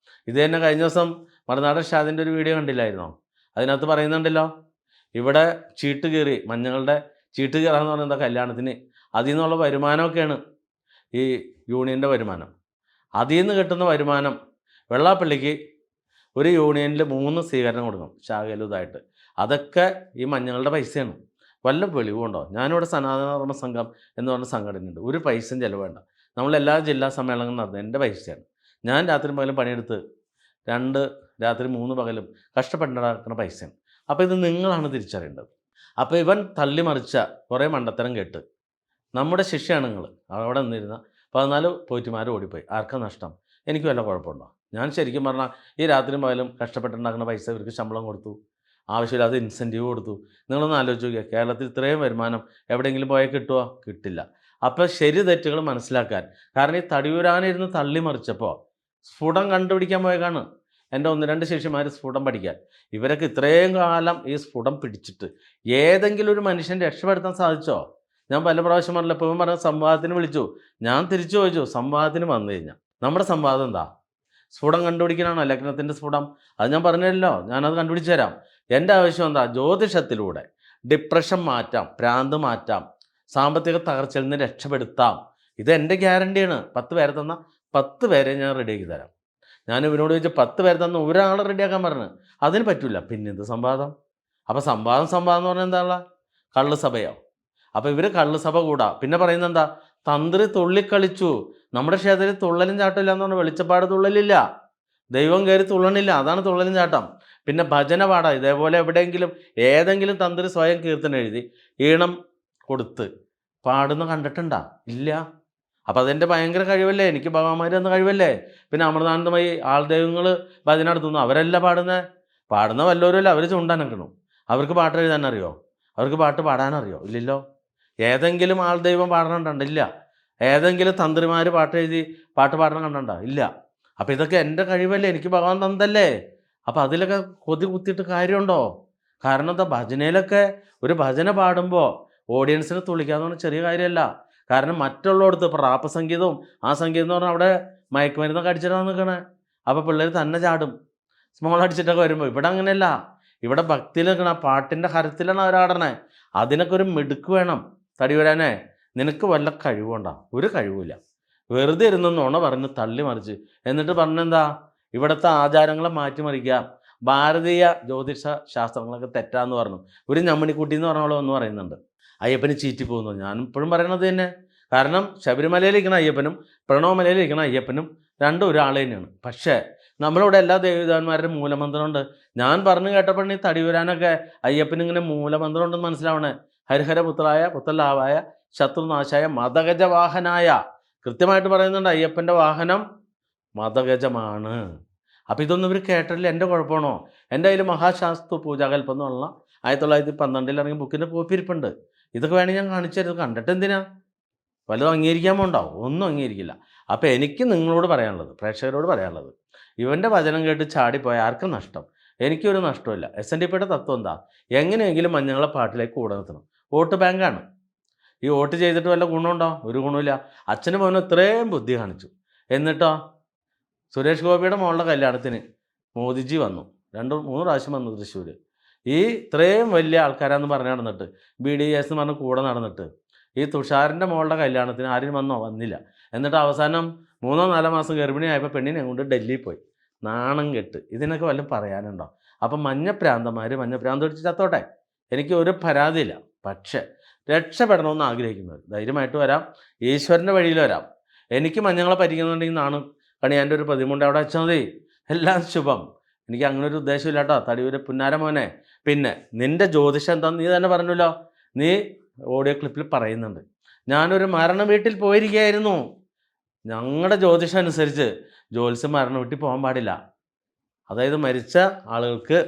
ഇത് തന്നെ കഴിഞ്ഞ ദിവസം മറുനാടൻ ഷാദിൻ്റെ ഒരു വീഡിയോ കണ്ടില്ലായിരുന്നോ? അതിനകത്ത് പറയുന്നുണ്ടല്ലോ, ഇവിടെ ചീട്ട് കീറി, മഞ്ഞളുടെ ചീട്ട് കീറാന്ന് പറയുന്നത് കല്യാണത്തിന്, അതിൽ നിന്നുള്ള വരുമാനമൊക്കെയാണ് ഈ യൂണിയൻ്റെ വരുമാനം. അതിൽ നിന്ന് കിട്ടുന്ന വരുമാനം വെള്ളാപ്പള്ളിക്ക് ഒരു യൂണിയനിൽ 3 സ്വീകരണം കൊടുക്കണം, ശാഖയിലുതായിട്ട്. അതൊക്കെ ഈ മഞ്ഞളുടെ പൈസയാണ്. വല്ല വെളിവുണ്ടോ? ഞാനിവിടെ സനാതന ധർമ്മ സംഘം എന്ന് പറഞ്ഞ സംഘടനയുണ്ട്. ഒരു പൈസയും ചിലവ് വേണ്ട. നമ്മളെല്ലാ ജില്ലാ സമ്മേളനങ്ങളും നടന്നത് എൻ്റെ പൈസയാണ്. ഞാൻ രാത്രി പകലും പണിയെടുത്ത് 2 രാത്രി 3 പകലും കഷ്ടപ്പെട്ടുണ്ടാക്കുന്ന പൈസയാണ്. അപ്പോൾ ഇത് നിങ്ങളാണ് തിരിച്ചറിയേണ്ടത്. അപ്പോൾ ഇവൻ തള്ളിമറിച്ച കുറേ മണ്ടത്തരം കേട്ട് നമ്മുടെ ശിഷ്യയാണ് നിങ്ങൾ. അവിടെ നിന്നിരുന്ന 14 പോറ്റുമാർ ഓടിപ്പോയി. ആർക്കാ നഷ്ടം? എനിക്ക് വല്ല കുഴപ്പമുണ്ടോ? ഞാൻ ശരിക്കും പറഞ്ഞാൽ ഈ രാത്രിയും പകലും കഷ്ടപ്പെട്ടുണ്ടാക്കുന്ന പൈസ ഇവർക്ക് ശമ്പളം കൊടുത്തു, ആവശ്യമില്ലാതെ ഇൻസെൻറ്റീവ് കൊടുത്തു. നിങ്ങളൊന്ന് ആലോചിച്ച് നോക്കിയാൽ, കേരളത്തിൽ ഇത്രയും വരുമാനം എവിടെയെങ്കിലും പോയാൽ കിട്ടുമോ? കിട്ടില്ല. അപ്പോൾ ശരി തെറ്റുകൾ മനസ്സിലാക്കാൻ, കാരണം ഈ തടിയൂരാനിരുന്ന് തള്ളിമറിച്ചപ്പോൾ സ്ഫുടം കണ്ടുപിടിക്കാൻ പോയേക്കാണ് എൻ്റെ 1-2 ശിഷ്യന്മാർ സ്ഫുടം പഠിക്കാൻ. ഇവരൊക്കെ ഇത്രയും കാലം ഈ സ്ഫുടം പിടിച്ചിട്ട് ഏതെങ്കിലും ഒരു മനുഷ്യൻ രക്ഷപ്പെടുത്താൻ സാധിച്ചോ? ഞാൻ പല പ്രാവശ്യം പറഞ്ഞില്ല, ഇപ്പം പറഞ്ഞ സംവാദത്തിന് വിളിച്ചു. ഞാൻ തിരിച്ചു ചോദിച്ചു, സംവാദത്തിന് വന്നു കഴിഞ്ഞാൽ നമ്മുടെ സംവാദം എന്താ? സ്ഫുടം കണ്ടുപിടിക്കാനാണോ? ലഗ്നത്തിൻ്റെ സ്ഫുടം? അത് ഞാൻ പറഞ്ഞല്ലോ, ഞാനത് കണ്ടുപിടിച്ച് തരാം. എൻ്റെ ആവശ്യം എന്താ? ജ്യോതിഷത്തിലൂടെ ഡിപ്രഷൻ മാറ്റാം, ഭ്രാന്ത് മാറ്റാം, സാമ്പത്തിക തകർച്ചയിൽ നിന്ന് രക്ഷപ്പെടുത്താം. ഇത് എൻ്റെ ഗ്യാരണ്ടിയാണ്. 10 പേരെ തന്ന 10 പേരെ ഞാൻ റെഡിയാക്കി തരാം. ഞാൻ ഇവനോട് ചോദിച്ചാൽ 10 പേരെ തന്ന ഒരാളെ റെഡിയാക്കാൻ പറഞ്ഞു. അതിന് പറ്റില്ല. പിന്നെ എന്ത് സംവാദം? അപ്പോൾ സംവാദം എന്ന് പറഞ്ഞാൽ എന്താ? കള്ള് സഭയോ? അപ്പോൾ ഇവർ കള്ള് സഭ കൂടാ. പിന്നെ പറയുന്നത് എന്താ? തന്ത്രി തുള്ളിക്കളിച്ചു. നമ്മുടെ ക്ഷേത്രത്തിൽ തുള്ളലും ചാട്ടമില്ല എന്ന് പറഞ്ഞാൽ വെളിച്ചപ്പാട് തുള്ളലില്ല, ദൈവം കയറി തുള്ളണില്ല, അതാണ് തുള്ളലും ചാട്ടം. പിന്നെ ഭജന പാടാം. ഇതേപോലെ എവിടെയെങ്കിലും ഏതെങ്കിലും തന്ത്രി സ്വയം കീർത്തനം എഴുതി ഈണം കൊടുത്ത് പാടുന്ന കണ്ടിട്ടുണ്ടാ? ഇല്ല. അപ്പോൾ അതെൻ്റെ ഭയങ്കര കഴിവല്ലേ? എനിക്ക് ഭഗവാന്മാർ തന്ന കഴിവല്ലേ? പിന്നെ അമൃതാനന്ദമായി ആൾദൈവങ്ങൾ ഭജന നടത്തുന്നു, അവരല്ല പാടുന്ന വല്ലവരുമല്ല. അവർ ചുണ്ടാനക്കണം. അവർക്ക് പാട്ട് എഴുതാൻ അറിയോ? അവർക്ക് പാട്ട് പാടാനറിയോ? ഇല്ലല്ലോ. ഏതെങ്കിലും ആൾദൈവം പാടണുണ്ടോ? ഏതെങ്കിലും തന്ത്രിമാർ പാട്ട് എഴുതി പാട്ട് പാടണം കണ്ടോ? ഇല്ല. അപ്പോൾ ഇതൊക്കെ എൻ്റെ കഴിവല്ലേ? എനിക്ക് ഭഗവാൻ തന്നതല്ലേ? അപ്പോൾ അതിലൊക്കെ കൊതി കുത്തിയിട്ട് കാര്യമുണ്ടോ? കാരണം എന്താ, ഭജനയിലൊക്കെ ഒരു ഭജന പാടുമ്പോൾ ഓഡിയൻസിനെ തുള്ളിക്കാന്ന് പറഞ്ഞാൽ ചെറിയ കാര്യമല്ല. കാരണം മറ്റുള്ളടത്ത് ഇപ്പോൾ റാപ്പ് സംഗീതവും ആ സംഗീതം എന്ന് പറഞ്ഞാൽ അവിടെ മയക്കുമരുന്നൊക്കെ അടിച്ചിട്ടാണ് നിൽക്കണേ. അപ്പോൾ പിള്ളേർ തന്നെ ചാടും സ്മോൾ അടിച്ചിട്ടൊക്കെ വരുമ്പോൾ. ഇവിടെ അങ്ങനെയല്ല. ഇവിടെ ഭക്തിയിൽ നിൽക്കണം, പാട്ടിൻ്റെ ഹരത്തിലാണ് അവരാടണേ. അതിനൊക്കെ ഒരു മിടുക്ക് വേണം. തടി വരാനേ നിനക്ക് വല്ല കഴിവുണ്ടോ? ഒരു കഴിവില്ല. വെറുതെ ഇരുന്ന് നുണ പറഞ്ഞ് തള്ളി മറിച്ച് എന്നിട്ട് പറഞ്ഞെന്താ, ഇവിടുത്തെ ആചാരങ്ങളെ മാറ്റിമറിക്കുക, ഭാരതീയ ജ്യോതിഷ ശാസ്ത്രങ്ങളൊക്കെ തെറ്റാന്ന് പറഞ്ഞു. ഒരു ഞമ്മണിക്കുട്ടി എന്ന് പറഞ്ഞോളൂ പറയുന്നുണ്ട്, അയ്യപ്പന് ചീറ്റി പോകുന്നു. ഞാനും ഇപ്പോഴും പറയണത് തന്നെ. കാരണം ശബരിമലയിലിരിക്കുന്ന അയ്യപ്പനും പ്രണവമലയിലിരിക്കുന്ന അയ്യപ്പനും രണ്ടും ഒരാൾ തന്നെയാണ്. പക്ഷേ നമ്മളിവിടെ എല്ലാ ദേവീദേവന്മാരുടെ മൂലമന്ത്രമുണ്ട്. ഞാൻ പറഞ്ഞു കേട്ടപ്പോൾ ഈ തടിയൂരാനൊക്കെ അയ്യപ്പനിങ്ങനെ മൂലമന്ത്രമുണ്ടെന്ന് മനസ്സിലാവണേ. ഹരിഹരപുത്രായ പുത്രലാവായ ശത്രുനാശായ മദഗജവാഹനായ, കൃത്യമായിട്ട് പറയുന്നുണ്ട് അയ്യപ്പൻ്റെ വാഹനം മദഗജമാണ്. അപ്പോൾ ഇതൊന്നും ഇവർ കേട്ടില്ല. എൻ്റെ കുഴപ്പമാണോ? എൻ്റെ കയ്യിൽ മഹാശാസ്തു പൂജാകൽപ്പം എന്നുള്ള 1912 ഇറങ്ങിയ ബുക്കിൻ്റെ കോപ്പിയിരിപ്പുണ്ട്. ഇതൊക്കെ വേണമെങ്കിൽ ഞാൻ കാണിച്ചു തരും. കണ്ടിട്ട് എന്തിനാ? വല്ലതും അംഗീകരിക്കാൻ പോണ്ടാവും? ഒന്നും അംഗീകരിക്കില്ല. അപ്പോൾ എനിക്ക് നിങ്ങളോട് പറയാനുള്ളത്, പ്രേക്ഷകരോട് പറയാനുള്ളത്, ഇവൻ്റെ വചനം കേട്ട് ചാടിപ്പോയ ആർക്കും നഷ്ടം, എനിക്കൊരു നഷ്ടമില്ല. SNDPയുടെ തത്വം എന്താ? എങ്ങനെയെങ്കിലും മഞ്ഞങ്ങളെ പാട്ടിലേക്ക് കൂടെ നിർത്തണം. വോട്ട് ബാങ്കാണ്. ഈ വോട്ട് ചെയ്തിട്ട് വല്ല ഗുണമുണ്ടോ? ഒരു ഗുണമില്ല. അച്ഛനും മോനും ഇത്രയും ബുദ്ധി കാണിച്ചു. എന്നിട്ടോ സുരേഷ് ഗോപിയുടെ മോളുടെ കല്യാണത്തിന് മോദിജി വന്നു. 2-3 പ്രാവശ്യം വന്നു തൃശ്ശൂർ. ഈ ഇത്രയും വലിയ ആൾക്കാരാന്ന് പറഞ്ഞ് നടന്നിട്ട്, BDS എന്ന് പറഞ്ഞ് കൂടെ നടന്നിട്ട്, ഈ തുഷാറിൻ്റെ മോളുടെ കല്യാണത്തിന് ആരും വന്നില്ല. എന്നിട്ട് അവസാനം 3-4 മാസം ഗർഭിണിയായപ്പോൾ പെണ്ണിനെ കൊണ്ട് ഡൽഹിയിൽ പോയി. നാണം കെട്ട്. ഇതിനൊക്കെ വല്ലതും പറയാനുണ്ടോ? അപ്പം മഞ്ഞപ്രാന്തന്മാർ മഞ്ഞപ്രാന്ത് പിടിച്ച് ചത്തോട്ടെ, എനിക്ക് ഒരു പരാതിയില്ല. പക്ഷേ രക്ഷപ്പെടണമെന്ന് ആഗ്രഹിക്കുന്നവർ ധൈര്യമായിട്ട് വരാം, ഈശ്വരൻ്റെ വഴിയിൽ വരാം. എനിക്ക് മഞ്ഞങ്ങളെ പരിക്കുന്നുണ്ടെങ്കിൽ നാണ് കണിയാൻ്റെ ഒരു പ്രതിമുണ്ട് അവിടെ വെച്ചാൽ മതി. എല്ലാം ശുഭം. എനിക്ക് അങ്ങനെ ഒരു ഉദ്ദേശമില്ല കേട്ടോ, തടിയൂര് പുന്നാര മോനെ. പിന്നെ നിൻ്റെ ജ്യോതിഷം എന്താണെന്ന് നീ തന്നെ പറഞ്ഞല്ലോ. നീ ഓഡിയോ ക്ലിപ്പിൽ പറയുന്നുണ്ട്, ഞാനൊരു മരണ വീട്ടിൽ പോയിരിക്കുകയായിരുന്നു. ഞങ്ങളുടെ ജ്യോതിഷം അനുസരിച്ച് ജ്യോത്സ്യം മരണ വീട്ടിൽ പോകാൻ പാടില്ല. അതായത് മരിച്ച ആളുകൾക്ക്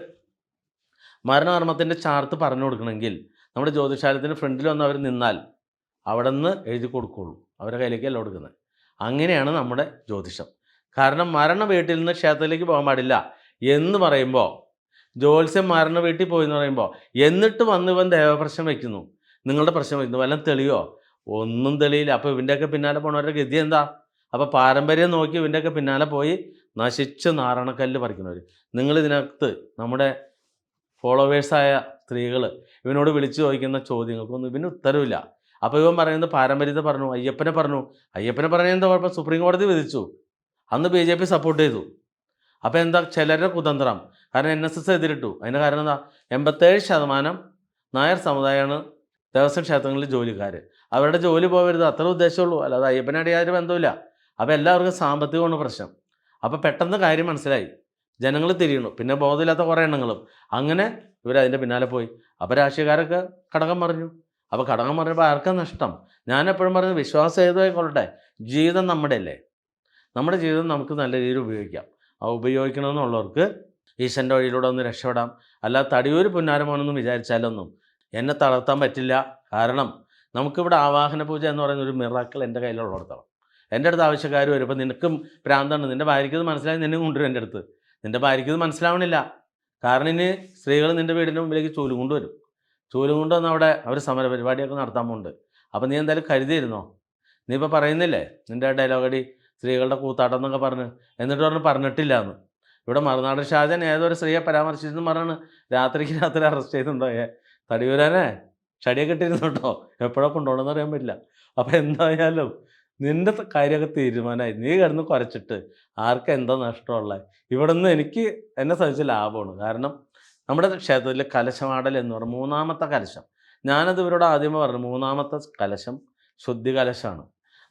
മരണകർമ്മത്തിൻ്റെ ചാർത്ത് പറഞ്ഞു കൊടുക്കണമെങ്കിൽ നമ്മുടെ ജ്യോതിശാലയത്തിൻ്റെ ഫ്രണ്ടിൽ വന്ന് അവർ നിന്നാൽ അവിടെ നിന്ന് എഴുതി കൊടുക്കുകയുള്ളൂ. അവരുടെ കയ്യിലേക്കല്ല കൊടുക്കുന്നത്. അങ്ങനെയാണ് നമ്മുടെ ജ്യോതിഷം. കാരണം മരണ വീട്ടിൽ നിന്ന് ക്ഷേത്രത്തിലേക്ക് പോകാൻ പാടില്ല എന്ന് പറയുമ്പോൾ, ജ്യോത്സ്യം മരണ വീട്ടിൽ പോയി എന്ന് പറയുമ്പോൾ, എന്നിട്ട് വന്ന് ഇവൻ ദേവപ്രശ്നം വയ്ക്കുന്നു, നിങ്ങളുടെ പ്രശ്നം വയ്ക്കുന്നു, വല്ലതും തെളിയോ? ഒന്നും തെളിയില്ല. അപ്പോൾ ഇവൻ്റെയൊക്കെ പിന്നാലെ പോണവരുടെ ഗതി എന്താ? അപ്പോൾ പാരമ്പര്യം നോക്കി ഇവൻ്റെയൊക്കെ പിന്നാലെ പോയി നശിച്ച് നാരണക്കല്ല് പറിക്കുന്നവർ. നിങ്ങളിതിനകത്ത് നമ്മുടെ ഫോളോവേഴ്സായ സ്ത്രീകൾ ഇവനോട് വിളിച്ചു ചോദിക്കുന്ന ചോദ്യങ്ങൾക്കൊന്നും ഇവന് ഉത്തരവില്ല. അപ്പോൾ ഇവൻ പറയുന്നത് പാരമ്പര്യത്തെ പറഞ്ഞു, അയ്യപ്പനെ പറഞ്ഞു. അയ്യപ്പനെ പറഞ്ഞാൽ എന്താ കുഴപ്പം? സുപ്രീം കോടതി വിധിച്ചു. അന്ന് BJP സപ്പോർട്ട് ചെയ്തു. അപ്പോൾ എന്താ ചിലരുടെ കുതന്ത്രം? കാരണം NSS എതിരിട്ടു. അതിൻ്റെ കാരണം എന്താ? 87% നായർ സമുദായമാണ് ദേവസ്വം ക്ഷേത്രങ്ങളിൽ ജോലിക്കാർ. അവരുടെ ജോലി പോകരുത്, അത്ര ഉദ്ദേശമുള്ളൂ. അല്ലാതെ അയ്യപ്പനായിട്ട് യാതൊരു ബന്ധമില്ല. അപ്പോൾ എല്ലാവർക്കും സാമ്പത്തികമാണ് പ്രശ്നം. അപ്പോൾ പെട്ടെന്ന് കാര്യം മനസ്സിലായി, ജനങ്ങൾ തിരിയണു. പിന്നെ ബോധമില്ലാത്ത കുറേ എണ്ണങ്ങളും. അങ്ങനെ ഇവരതിൻ്റെ പിന്നാലെ പോയി. അപ്പോൾ രാഷ്ട്രീയക്കാരൊക്കെ കടകം പറഞ്ഞു. അപ്പോൾ കടകം പറഞ്ഞപ്പോൾ ആർക്കാ നഷ്ടം? ഞാൻ എപ്പോഴും പറയുന്നത്, വിശ്വാസം ഏതുമായിക്കൊള്ളട്ടെ, ജീവിതം നമ്മുടെ അല്ലേ. നമ്മുടെ ജീവിതം നമുക്ക് നല്ല രീതിയിൽ ഉപയോഗിക്കാം. ആ ഉപയോഗിക്കണമെന്നുള്ളവർക്ക് ഈശ്വരൻ്റെ വഴിയിലൂടെ ഒന്ന് രക്ഷപ്പെടാം. അല്ലാതെ തടിയൂർ പുന്നാരമോനെന്നും വിചാരിച്ചാലൊന്നും എന്നെ തളർത്താൻ പറ്റില്ല. കാരണം നമുക്കിവിടെ ആവാഹന പൂജ എന്ന് പറയുന്ന ഒരു മിറാക്കിൾ എൻ്റെ കയ്യിലുള്ളിടത്തോളം എൻ്റെ അടുത്ത് ആവശ്യക്കാർ വരുമ്പോൾ, നിനക്കും ഭ്രാന്താണ്, നിൻ്റെ ഭാര്യയ്ക്ക് ഇത് മനസ്സിലായി, നിന്നെ കൊണ്ടുവരും എൻ്റെ അടുത്ത്. നിൻ്റെ ഭാര്യയ്ക്ക് ഇത് മനസ്സിലാവണില്ല. കാരണം ഇനി സ്ത്രീകൾ നിൻ്റെ വീടിൻ്റെ മുമ്പിലേക്ക് ചൂലും കൊണ്ടുവരും. ചൂലും കൊണ്ടുവന്ന് അവിടെ അവർ സമര പരിപാടിയൊക്കെ നടത്താൻ പോകുന്നുണ്ട്. അപ്പോൾ നീ എന്തായാലും കരുതിയിരുന്നോ? നീ ഇപ്പോൾ പറയുന്നില്ലേ നിൻ്റെ ഡയലോഗടി സ്ത്രീകളുടെ കൂത്താട്ടം എന്നൊക്കെ പറഞ്ഞ്, എന്നിട്ട് പറഞ്ഞിട്ടില്ല എന്ന്. ഇവിടെ മറുനാടൻ ഷാജൻ ഏതൊരു സ്ത്രീയെ പരാമർശിച്ചെന്ന് പറഞ്ഞാണ് രാത്രിക്ക് രാത്രി അറസ്റ്റ് ചെയ്തിട്ടുണ്ടോ? തടിയൂരാനെ ഷടിയൊക്കെ ഇട്ടിരുന്നു കേട്ടോ, എപ്പോഴാണ് കൊണ്ടുപോകണമെന്ന് അറിയാൻ പറ്റില്ല. അപ്പോൾ എന്തായാലും നിൻ്റെ കാര്യമൊക്കെ തീരുമാനമായി. നീ കിടന്ന് കുരച്ചിട്ട് ആർക്കും എന്താ നഷ്ടമുള്ളത്? ഇവിടെ നിന്ന് എനിക്ക് എന്നെ സംബന്ധിച്ച് ലാഭമാണ്. കാരണം നമ്മുടെ ക്ഷേത്രത്തിൽ കലശമാടൽ എന്ന് പറഞ്ഞാൽ മൂന്നാമത്തെ കലശം. ഞാനത് ഇവരോട് ആദ്യമേ പറഞ്ഞു, മൂന്നാമത്തെ കലശം ശുദ്ധി കലശമാണ്.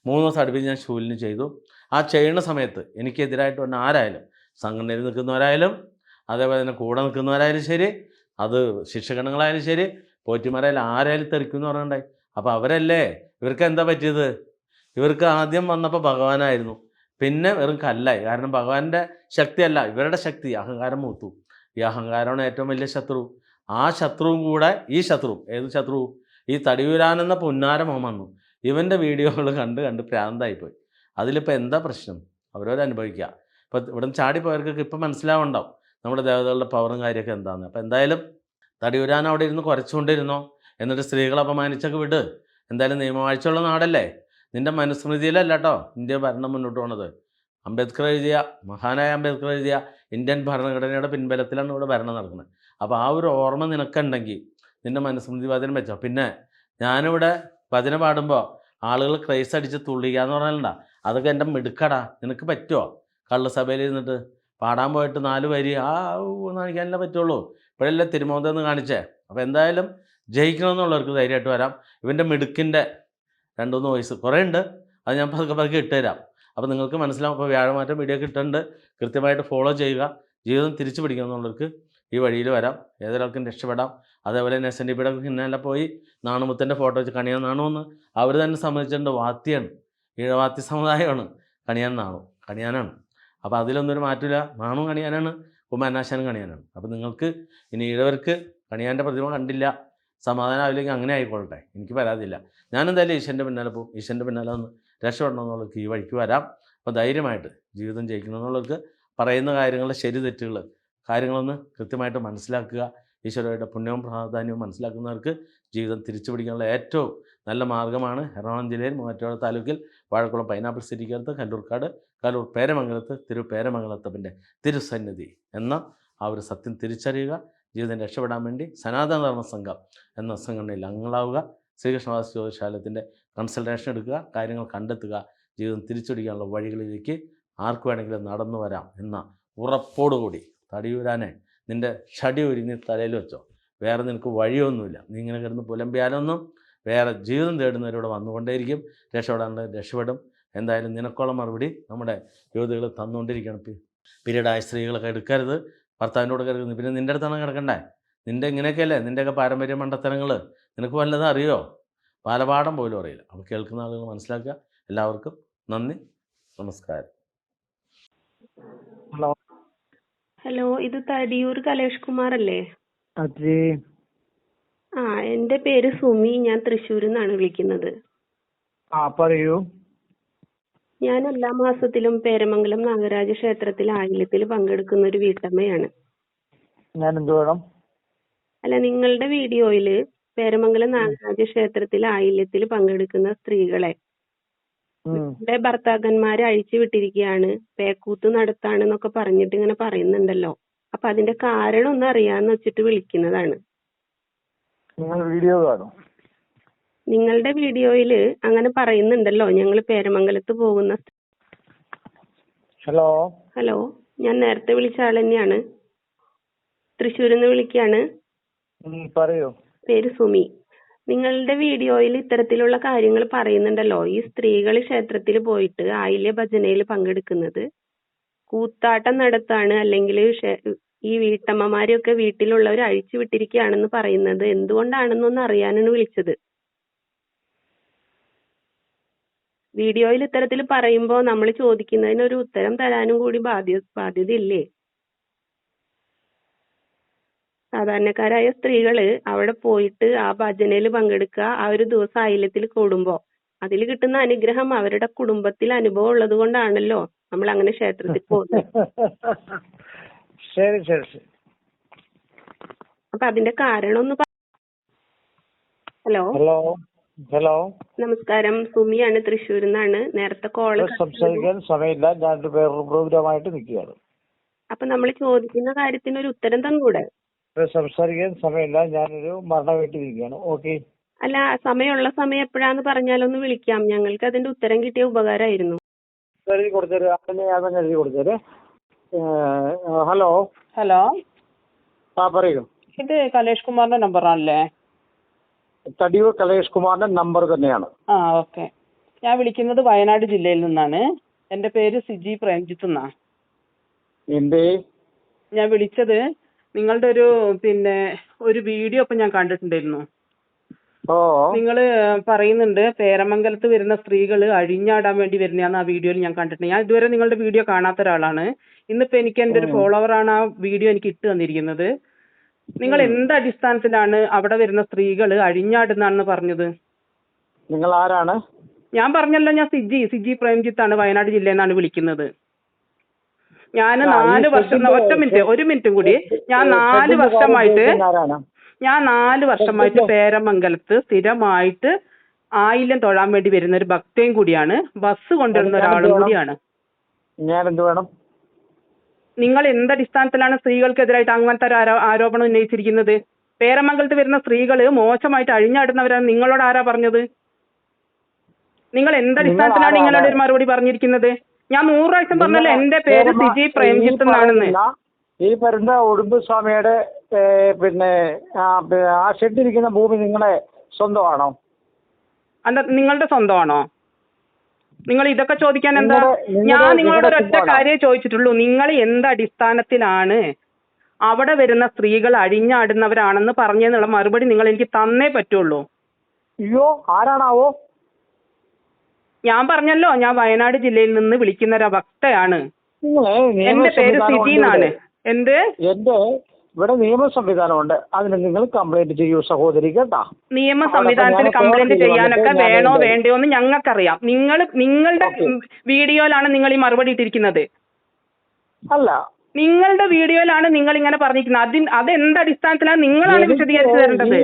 3 ദിവസം അടുപ്പിച്ച് ഞാൻ ശൂലിന് ചെയ്തു. ആ ചെയ്യുന്ന സമയത്ത് എനിക്കെതിരായിട്ട് വന്ന ആരായാലും, സംഘടനയിൽ നിൽക്കുന്നവരായാലും അതേപോലെ തന്നെ കൂടെ നിൽക്കുന്നവരായാലും ശരി, അത് ശിക്ഷകണങ്ങളായാലും ശരി, പോറ്റിമാരായാലും ആരായാലും തെറിക്കുമെന്ന് പറഞ്ഞിട്ടുണ്ടായി. അപ്പോൾ അവരല്ലേ, ഇവർക്ക് എന്താ പറ്റിയത്? ഇവർക്ക് ആദ്യം വന്നപ്പോൾ ഭഗവാനായിരുന്നു, പിന്നെ വെറും കല്ലായി. കാരണം ഭഗവാന്റെ ശക്തിയല്ല, ഇവരുടെ ശക്തി, അഹങ്കാരം മൂത്തു. ഈ അഹങ്കാരമാണ് ഏറ്റവും വലിയ ശത്രു. ആ ശത്രുവും കൂടെ ഈ ശത്രു, ഏത് ശത്രു? ഈ തടിയൂരാനെന്ന പുന്നാരമോൻ വന്നു. ഇവൻ്റെ വീഡിയോകൾ കണ്ട് കണ്ട് പ്രാന്തായിപ്പോയി. അതിലിപ്പോൾ എന്താ പ്രശ്നം? അവരവരനുഭവിക്കുക. ഇപ്പോൾ ഇവിടെ ചാടിപ്പോയവർക്കൊക്കെ ഇപ്പം മനസ്സിലാവുണ്ടാവും നമ്മുടെ ദേവതകളുടെ പവറും കാര്യമൊക്കെ എന്താണെന്ന്. അപ്പോൾ എന്തായാലും തടിയൂരാൻ അവിടെ ഇരുന്ന് കുരച്ചുകൊണ്ടിരുന്നോ, എന്നിട്ട് സ്ത്രീകളെ അപമാനിച്ചൊക്കെ വിട്. എന്തായാലും നിയമവാഴ്ചയുള്ള നാടല്ലേ. നിൻ്റെ മനുസ്മൃതിയിലല്ല കേട്ടോ ഇന്ത്യ ഭരണം മുന്നോട്ട് പോണത്. അംബേദ്കർ എഴുതിയ, മഹാനായ അംബേദ്കർ എഴുതിയ ഇന്ത്യൻ ഭരണഘടനയുടെ പിൻബലത്തിലാണ് ഇവിടെ ഭരണം നടക്കുന്നത്. അപ്പോൾ ആ ഒരു ഓർമ്മ നിനക്കുണ്ടെങ്കിൽ നിൻ്റെ മനുസ്മൃതി വചനം വെച്ചോ. പിന്നെ ഞാനിവിടെ ഭജന പാടുമ്പോൾ ആളുകൾ ക്രൈസ് അടിച്ച് തുള്ളിക്കുക എന്ന് പറഞ്ഞാലുണ്ടാ, അതൊക്കെ എൻ്റെ മിടുക്കടാ. നിനക്ക് പറ്റുമോ? കള്ളുസഭയിൽ ഇരുന്നിട്ട് പാടാൻ പോയിട്ട് 4 വരി എന്ന് കാണിക്കാനല്ലേ പറ്റുള്ളൂ. ഇപ്പോഴല്ലേ തിരുമോന്തെന്ന് കാണിച്ചേ. അപ്പോൾ എന്തായാലും ജയിക്കണമെന്നുള്ളവർക്ക് ധൈര്യമായിട്ട് വരാം. ഇവൻ്റെ മിടുക്കിൻ്റെ 2-3 വയസ്സ് കുറേ ഉണ്ട്, അത് ഞാൻ പതുക്കെ പതുക്കെ ഇട്ടുതരാം. അപ്പോൾ നിങ്ങൾക്ക് മനസ്സിലാവും. അപ്പോൾ വ്യാഴമാറ്റം വീഡിയോ ഒക്കെ ഇട്ടിട്ടുണ്ട്, കൃത്യമായിട്ട് ഫോളോ ചെയ്യുക. ജീവിതം തിരിച്ചു പിടിക്കണമെന്നുള്ളവർക്ക് ഈ വഴിയിൽ വരാം, ഏതൊരാൾക്കും രക്ഷപ്പെടാം. അതേപോലെ തന്നെ SNDPയുടെ പിന്നാലെ പോയി നാണുമുത്തൻ്റെ ഫോട്ടോ വെച്ച് കണിയാൻ നാണുമെന്ന് അവർ തന്നെ സമ്മതിച്ചിട്ടുണ്ട്. വാത്തിയാണ്, ഈഴവാത്തി സമുദായമാണ് കണിയാൻ കണിയാനാണ്. അപ്പോൾ അതിലൊന്നും ഒരു മാറ്റമില്ല. നാണും കണിയാനാണ്, കുമാരനാശാനും കണിയാനാണ്. അപ്പോൾ നിങ്ങൾക്ക് ഇനി ഈഴവർക്ക് കണിയാൻ്റെ പ്രതിമ കണ്ടില്ല, സമാധാനം ആവില്ലെങ്കിൽ അങ്ങനെ ആയിക്കൊള്ളട്ടെ, എനിക്ക് പരാതിയില്ല. ഞാനെന്തായാലും ഈശ്വരൻ്റെ പിന്നാലെ പോകും. ഈശ്വരൻ്റെ പിന്നാലെ ഒന്ന് രക്ഷപ്പെടണമെന്നുള്ളവർക്ക് ഈ വഴിക്ക് വരാം. അപ്പോൾ ധൈര്യമായിട്ട് ജീവിതം ജയിക്കണമെന്നുള്ളവർക്ക് പറയുന്ന കാര്യങ്ങളുടെ ശരി തെറ്റുകൾ കാര്യങ്ങളൊന്ന് കൃത്യമായിട്ട് മനസ്സിലാക്കുക. ഈശ്വരയുടെ പുണ്യവും പ്രാധാന്യവും മനസ്സിലാക്കുന്നവർക്ക് ജീവിതം തിരിച്ചു പിടിക്കാനുള്ള ഏറ്റവും നല്ല മാർഗ്ഗമാണ് എറണാകുളം ജില്ലയിൽ മൂവാറ്റുപുഴ താലൂക്കിൽ വാഴക്കുളം പൈനാപ്പിൾ സിറ്റിക്കടുത്ത് കല്ലൂർക്കാട് കല്ലൂർ പേരമംഗലത്ത് പേരമംഗലത്തപ്പൻ്റെ തിരുസന്നിധി എന്ന ആ ഒരു സത്യം തിരിച്ചറിയുക. ജീവിതം രക്ഷപ്പെടാൻ വേണ്ടി സനാതന ധർമ്മ സംഘം എന്ന സംഘടനയിൽ അംഗങ്ങളാവുക. ശ്രീകൃഷ്ണദാസ് ജ്യോതിശാലയത്തിൻ്റെ കൺസൾട്ടേഷൻ എടുക്കുക, കാര്യങ്ങൾ കണ്ടെത്തുക. ജീവിതം തിരിച്ചുപിടിക്കാനുള്ള വഴികളിലേക്ക് ആർക്ക് വേണമെങ്കിലും നടന്നു വരാം എന്ന ഉറപ്പോടുകൂടി തടിയൂരാനെ നിൻ്റെ ഷടി ഉരിഞ്ഞ് തലയിൽ വെച്ചോ. വേറെ നിനക്ക് വഴിയൊന്നുമില്ല. നീ ഇങ്ങനെ കിടന്ന് പുലമ്പിയാലൊന്നും വേറെ ജീവിതം തേടുന്നവരിവിടെ വന്നുകൊണ്ടേയിരിക്കും. രക്ഷപ്പെടാനുള്ളത് രക്ഷപ്പെടും. എന്തായാലും നിനക്കുള്ള മറുപടി നമ്മുടെ യുവതികൾ തന്നുകൊണ്ടിരിക്കണം. പീരീഡായ സ്ത്രീകളൊക്കെ എടുക്കരുത്, ഭർത്താവിനോട് കിടക്കുന്നത്. പിന്നെ നിൻ്റെ അടുത്താണ് കിടക്കണ്ടേ? നിൻ്റെ ഇങ്ങനെയൊക്കെയല്ലേ നിൻ്റെയൊക്കെ പാരമ്പര്യ മണ്ടത്തരങ്ങൾ. നിനക്ക് വല്ലതും അറിയോ? ബാലപാഠം പോലും അറിയില്ല. അപ്പോൾ കേൾക്കുന്ന ആളുകൾ മനസ്സിലാക്കുക. എല്ലാവർക്കും നന്ദി, നമസ്കാരം. ഹലോ, ഇത് തടിയൂർ കലേഷ് കുമാർ അല്ലേ? അതെ. എന്റെ പേര് സുമി. ഞാൻ തൃശ്ശൂരിൽ നിന്നാണ് വിളിക്കുന്നത്. പറയൂ. ഞാൻ എല്ലാ മാസത്തിലും പേരമംഗലം നാഗരാജ ക്ഷേത്രത്തിൽ ആയില്യത്തിൽ പങ്കെടുക്കുന്ന ഒരു വീട്ടമ്മയാണ്. ഞാൻ എന്ത് വേണം? അല്ല, നിങ്ങളുടെ വീഡിയോയില് പേരമംഗലം നാഗരാജ ക്ഷേത്രത്തിൽ ആയില്യത്തിൽ പങ്കെടുക്കുന്ന സ്ത്രീകളെ അവരുടെ ഭർത്താക്കന്മാരെ അഴിച്ചു വിട്ടിരിക്കുകയാണ്, പേക്കൂത്ത് നടത്താണെന്നൊക്കെ പറഞ്ഞിട്ട് ഇങ്ങനെ പറയുന്നുണ്ടല്ലോ. അപ്പൊ അതിന്റെ കാരണം ഒന്ന് അറിയാന്ന് വെച്ചിട്ട് വിളിക്കുന്നതാണ്. നിങ്ങൾ വീഡിയോ കാണും. നിങ്ങളുടെ വീഡിയോയില് അങ്ങനെ പറയുന്നുണ്ടല്ലോ, ഞങ്ങൾ പേരമംഗലത്ത് പോകുന്ന. ഹലോ, ഞാൻ നേരത്തെ വിളിച്ച ആൾ തന്നെയാണ്. തൃശ്ശൂരിൽ നിന്ന് വിളിക്കുകയാണ്. പറയൂ. പേര് സുമി. നിങ്ങളുടെ വീഡിയോയിൽ ഇത്തരത്തിലുള്ള കാര്യങ്ങൾ പറയുന്നുണ്ടല്ലോ. ഈ സ്ത്രീകൾ ക്ഷേത്രത്തിൽ പോയിട്ട് ആയില്യ ഭജനയിൽ പങ്കെടുക്കുന്നത് കൂത്താട്ടം നടത്താണ്, അല്ലെങ്കിൽ ഈ വീട്ടമ്മമാരെയൊക്കെ വീട്ടിലുള്ളവർ അഴിച്ചു വിട്ടിരിക്കുകയാണെന്ന് പറയുന്നത് എന്തുകൊണ്ടാണെന്നൊന്ന് അറിയാനാണ് വിളിച്ചത്. വീഡിയോയിൽ ഇത്തരത്തിൽ പറയുമ്പോൾ നമ്മൾ ചോദിക്കുന്നതിനൊരു ഉത്തരം തരാനും കൂടി ബാധ്യതയില്ലേ? സാധാരണക്കാരായ സ്ത്രീകള് അവിടെ പോയിട്ട് ആ ഭജനയിൽ പങ്കെടുക്കുക, ആ ഒരു ദിവസം ആയില്യത്തിൽ കൂടുമ്പോ അതിൽ കിട്ടുന്ന അനുഗ്രഹം അവരുടെ കുടുംബത്തിൽ അനുഭവം ഉള്ളത് കൊണ്ടാണല്ലോ നമ്മൾ അങ്ങനെ ക്ഷേത്രത്തിൽ പോകുന്നത്. ശരി ശരി ശരി. അപ്പൊ അതിന്റെ കാരണം ഒന്ന് ഹലോ ഹലോ ഹലോ നമസ്കാരം, സുമിയാണ്, തൃശ്ശൂരിൽ നിന്നാണ്. നേരത്തെ കോള് സംസാരിക്കാൻ സമയമില്ല, ഞാൻ വേറൊരു പ്രോഗ്രാമായിട്ട് നിൽക്കുകയാണ്. അപ്പൊ നമ്മൾ ചോദിക്കുന്ന കാര്യത്തിന് ഒരു ഉത്തരം തന്നൂടെ? സംസാരിക്കാൻ സമയമില്ല, ഞാനൊരു മരണ വീട്ടിൽ നിൽക്കുകയാണ്. ഓക്കെ. അല്ല, സമയമുള്ള സമയം എപ്പോഴാന്ന് പറഞ്ഞാലൊന്ന് വിളിക്കാം. ഞങ്ങൾക്ക് അതിന്റെ ഉത്തരം കിട്ടിയ ഉപകാരമായിരുന്നു. എഴുതി കൊടുത്തരും, അതങ്ങ് എഴുതി കൊടുത്തരും. ഹലോ ഹലോ, പറയൂ. ഇത് കലേഷ് കുമാറിന്റെ നമ്പറാണല്ലേ? തടിയൂർ കലേഷ് കുമാറിന്റെ നമ്പർ തന്നെയാണ്. ഓക്കെ. ഞാൻ വിളിക്കുന്നത് വയനാട് ജില്ലയിൽ നിന്നാണ്. എന്റെ പേര് സിജി പ്രേംജിത്ത് എന്നാ. ഞാൻ വിളിച്ചത് നിങ്ങളുടെ ഒരു വീഡിയോ ഇപ്പൊ ഞാൻ കണ്ടിട്ടുണ്ടായിരുന്നു. നിങ്ങള് പറയുന്നുണ്ട് പേരമംഗലത്ത് വരുന്ന സ്ത്രീകൾ അഴിഞ്ഞാടാൻ വേണ്ടി വരുന്നതാന്ന് ആ വീഡിയോയിൽ ഞാൻ കണ്ടിട്ടുണ്ട്. ഞാൻ ഇതുവരെ നിങ്ങളുടെ വീഡിയോ കാണാത്ത ഒരാളാണ്. ഇന്നിപ്പോ എനിക്ക് എന്റെ ഒരു ഫോളോവറാണ് ആ വീഡിയോ എനിക്ക് ഇട്ട് തന്നിരിക്കുന്നത്. നിങ്ങൾ എന്ത് അടിസ്ഥാനത്തിലാണ് അവിടെ വരുന്ന സ്ത്രീകൾ അഴിഞ്ഞാടുന്നാണെന്ന് പറഞ്ഞത്? നിങ്ങൾ ആരാണ്? ഞാൻ പറഞ്ഞല്ലോ, ഞാൻ സിജി പ്രേംജിത്ത് ആണ്, വയനാട് ജില്ലയിൽ നിന്നാണ് വിളിക്കുന്നത്. ഞാൻ 4 വർഷം, ഒരു മിനിറ്റും കൂടി. ഞാൻ 4 വർഷമായിട്ട് പേരമംഗലത്ത് സ്ഥിരമായിട്ട് ആയില്യം തൊഴാൻ വേണ്ടി വരുന്ന ഒരു ഭക്തയും കൂടിയാണ്, ബസ് കൊണ്ടുവരുന്ന ഒരാളും കൂടിയാണ്. ഞാൻ എന്ത് വേണം? നിങ്ങൾ എന്തടിസ്ഥാനത്തിലാണ് സ്ത്രീകൾക്കെതിരായിട്ട് അങ്ങനത്തെ ഒരു ആരോപണം ഉന്നയിച്ചിരിക്കുന്നത്? പേരമംഗലത്ത് വരുന്ന സ്ത്രീകൾ മോശമായിട്ട് അഴിഞ്ഞാടുന്നവരാണ് നിങ്ങളോട് ആരാ പറഞ്ഞത്? നിങ്ങൾ എന്തടിസ്ഥാനത്തിലാണ് നിങ്ങളോട് ഒരു മറുപടി പറഞ്ഞിരിക്കുന്നത്? ഞാൻ 100 പ്രാവശ്യം പറഞ്ഞല്ലോ എന്റെ പേര് സിജി പ്രേംജിത്ത് എന്നാണെന്ന്. ഈ വരുന്ന ഉടുമ്പുസ്വാമിയുടെ ആ ഷെഡിരിക്കുന്ന ഭൂമി നിങ്ങളെ സ്വന്തമാണോ? നിങ്ങളുടെ സ്വന്തമാണോ? നിങ്ങൾ ഇതൊക്കെ ചോദിക്കാൻ എന്താ? ഞാൻ നിങ്ങളോട് ഒരൊറ്റ കാര്യമേ ചോദിച്ചിട്ടുള്ളൂ. നിങ്ങൾ എന്തടിസ്ഥാനത്തിലാണ് അവിടെ വരുന്ന സ്ത്രീകൾ അഴിഞ്ഞാടുന്നവരാണെന്ന് പറഞ്ഞെന്നുള്ള മറുപടി നിങ്ങൾ എനിക്ക് തന്നേ പറ്റുള്ളൂ. അയ്യോ, ആരാണാവോ? ഞാൻ പറഞ്ഞല്ലോ, ഞാൻ വയനാട് ജില്ലയിൽ നിന്ന് വിളിക്കുന്ന ഒരു ഭക്തയാണ്. എന്റെ പേര് സിജി എന്നാണ്. എന്റെ ഇവിടെ നിയമ സംവിധാനമുണ്ട്, അതിന് നിങ്ങൾ കംപ്ലൈന്റ് ചെയ്യൂ സഹോദരി, കേട്ടാ. നിയമ സംവിധാനത്തിന് കംപ്ലൈന്റ് ചെയ്യാനൊക്കെ വേണോ വേണ്ടയോ എന്ന് ഞങ്ങൾക്കറിയാം. നിങ്ങളുടെ വീഡിയോയിലാണ് നിങ്ങൾ ഈ മറുപടി ഇട്ടിരിക്കുന്നത്. അല്ല, നിങ്ങളുടെ വീഡിയോയിലാണ് നിങ്ങൾ ഇങ്ങനെ പറഞ്ഞിരിക്കുന്നത്. അതെന്ത് അടിസ്ഥാനത്തിലാണ് നിങ്ങളാണ് വിശദീകരിച്ചു തരേണ്ടത്.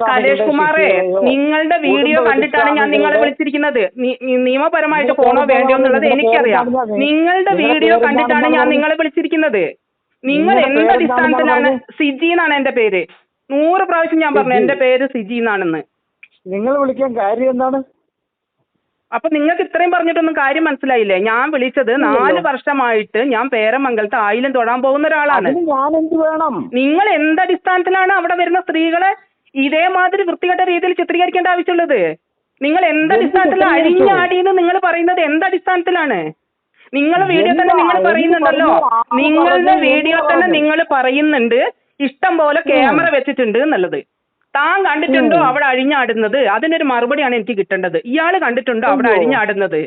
കലേഷ് കുമാറേ, നിങ്ങളുടെ വീഡിയോ കണ്ടിട്ടാണ് ഞാൻ നിങ്ങളെ വിളിച്ചിരിക്കുന്നത്. നിയമപരമായിട്ട് പോണോ വേണ്ടയോ എന്നുള്ളത് എനിക്കറിയാം. നിങ്ങളുടെ വീഡിയോ കണ്ടിട്ടാണ് ഞാൻ നിങ്ങളെ വിളിച്ചിരിക്കുന്നത്. നിങ്ങൾ എന്തടിസ്ഥാനത്തിലാണ്? സിജി എന്നാണ് എന്റെ പേര്. 100 പ്രാവശ്യം ഞാൻ പറഞ്ഞു എന്റെ പേര് സിജി എന്നാണെന്ന്. നിങ്ങൾ വിളിക്കാൻ കാര്യം എന്താണ്? അപ്പൊ നിങ്ങൾക്ക് ഇത്രയും പറഞ്ഞിട്ടൊന്നും കാര്യം മനസ്സിലായില്ലേ? ഞാൻ വിളിച്ചത് 4 വർഷമായിട്ട് ഞാൻ പേരമംഗലത്ത് ആയില്യം തൊഴാൻ പോകുന്ന ഒരാളാണ്. നിങ്ങൾ എന്തടിസ്ഥാനത്തിലാണ് അവിടെ വരുന്ന സ്ത്രീകളെ ഇതേമാതിരി വൃത്തികെട്ട രീതിയിൽ ചിത്രീകരിക്കേണ്ട ആവശ്യമുള്ളത്? നിങ്ങൾ എന്തടിസ്ഥാനത്തിലാണ് അഴിഞ്ഞാടിയെന്ന് നിങ്ങൾ പറയുന്നത്? എന്തടിസ്ഥാനത്തിലാണ്? നിങ്ങളുടെ വീഡിയോ തന്നെ നിങ്ങൾ പറയുന്നുണ്ടല്ലോ, നിങ്ങളുടെ വീഡിയോ തന്നെ നിങ്ങൾ പറയുന്നുണ്ട് ഇഷ്ടം പോലെ ക്യാമറ വെച്ചിട്ടുണ്ട് എന്നുള്ളത്. താൻ കണ്ടിട്ടുണ്ടോ അവിടെ അഴിഞ്ഞാടുന്നത്? അതിനൊരു മറുപടിയാണ് എനിക്ക് കിട്ടേണ്ടത്. ഇയാള് കണ്ടിട്ടുണ്ടോ അവിടെ അഴിഞ്ഞാടുന്നത്?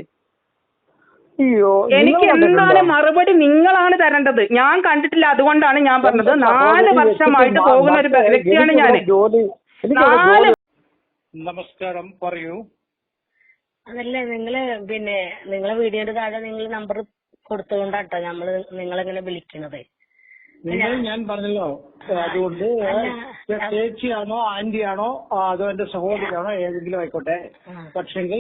അയ്യോ, എനിക്ക് നിങ്ങൾ എന്താണ് കണ്ടിട്ടുണ്ടോ? മറുപടി നിങ്ങളാണ് തരേണ്ടത്. ഞാൻ കണ്ടിട്ടില്ല, അതുകൊണ്ടാണ് ഞാൻ പറഞ്ഞത്. എന്റെ 4 സഹോദരി വർഷമായിട്ട് വെച്ചിട്ട് പോകുന്ന ഒരു വ്യക്തിയാണ് ഞാൻ. എനിക്കിവിടെ ജോലി 4 നമസ്കാരം, പറയൂ. അതല്ല, നിങ്ങളെ വീഡിയോയുടെ താഴെ നിങ്ങൾ നമ്പർ കൊടുത്തുകൊണ്ടാട്ടോ നിങ്ങളിങ്ങനെ വിളിക്കണത്. ഞാൻ പറഞ്ഞല്ലോ, അതുകൊണ്ട് ചേച്ചിയാണോ ആന്റിയാണോ അതോ എന്റെ സഹോദരിയാണോ ഏതെങ്കിലും ആയിക്കോട്ടെ. പക്ഷെങ്കിൽ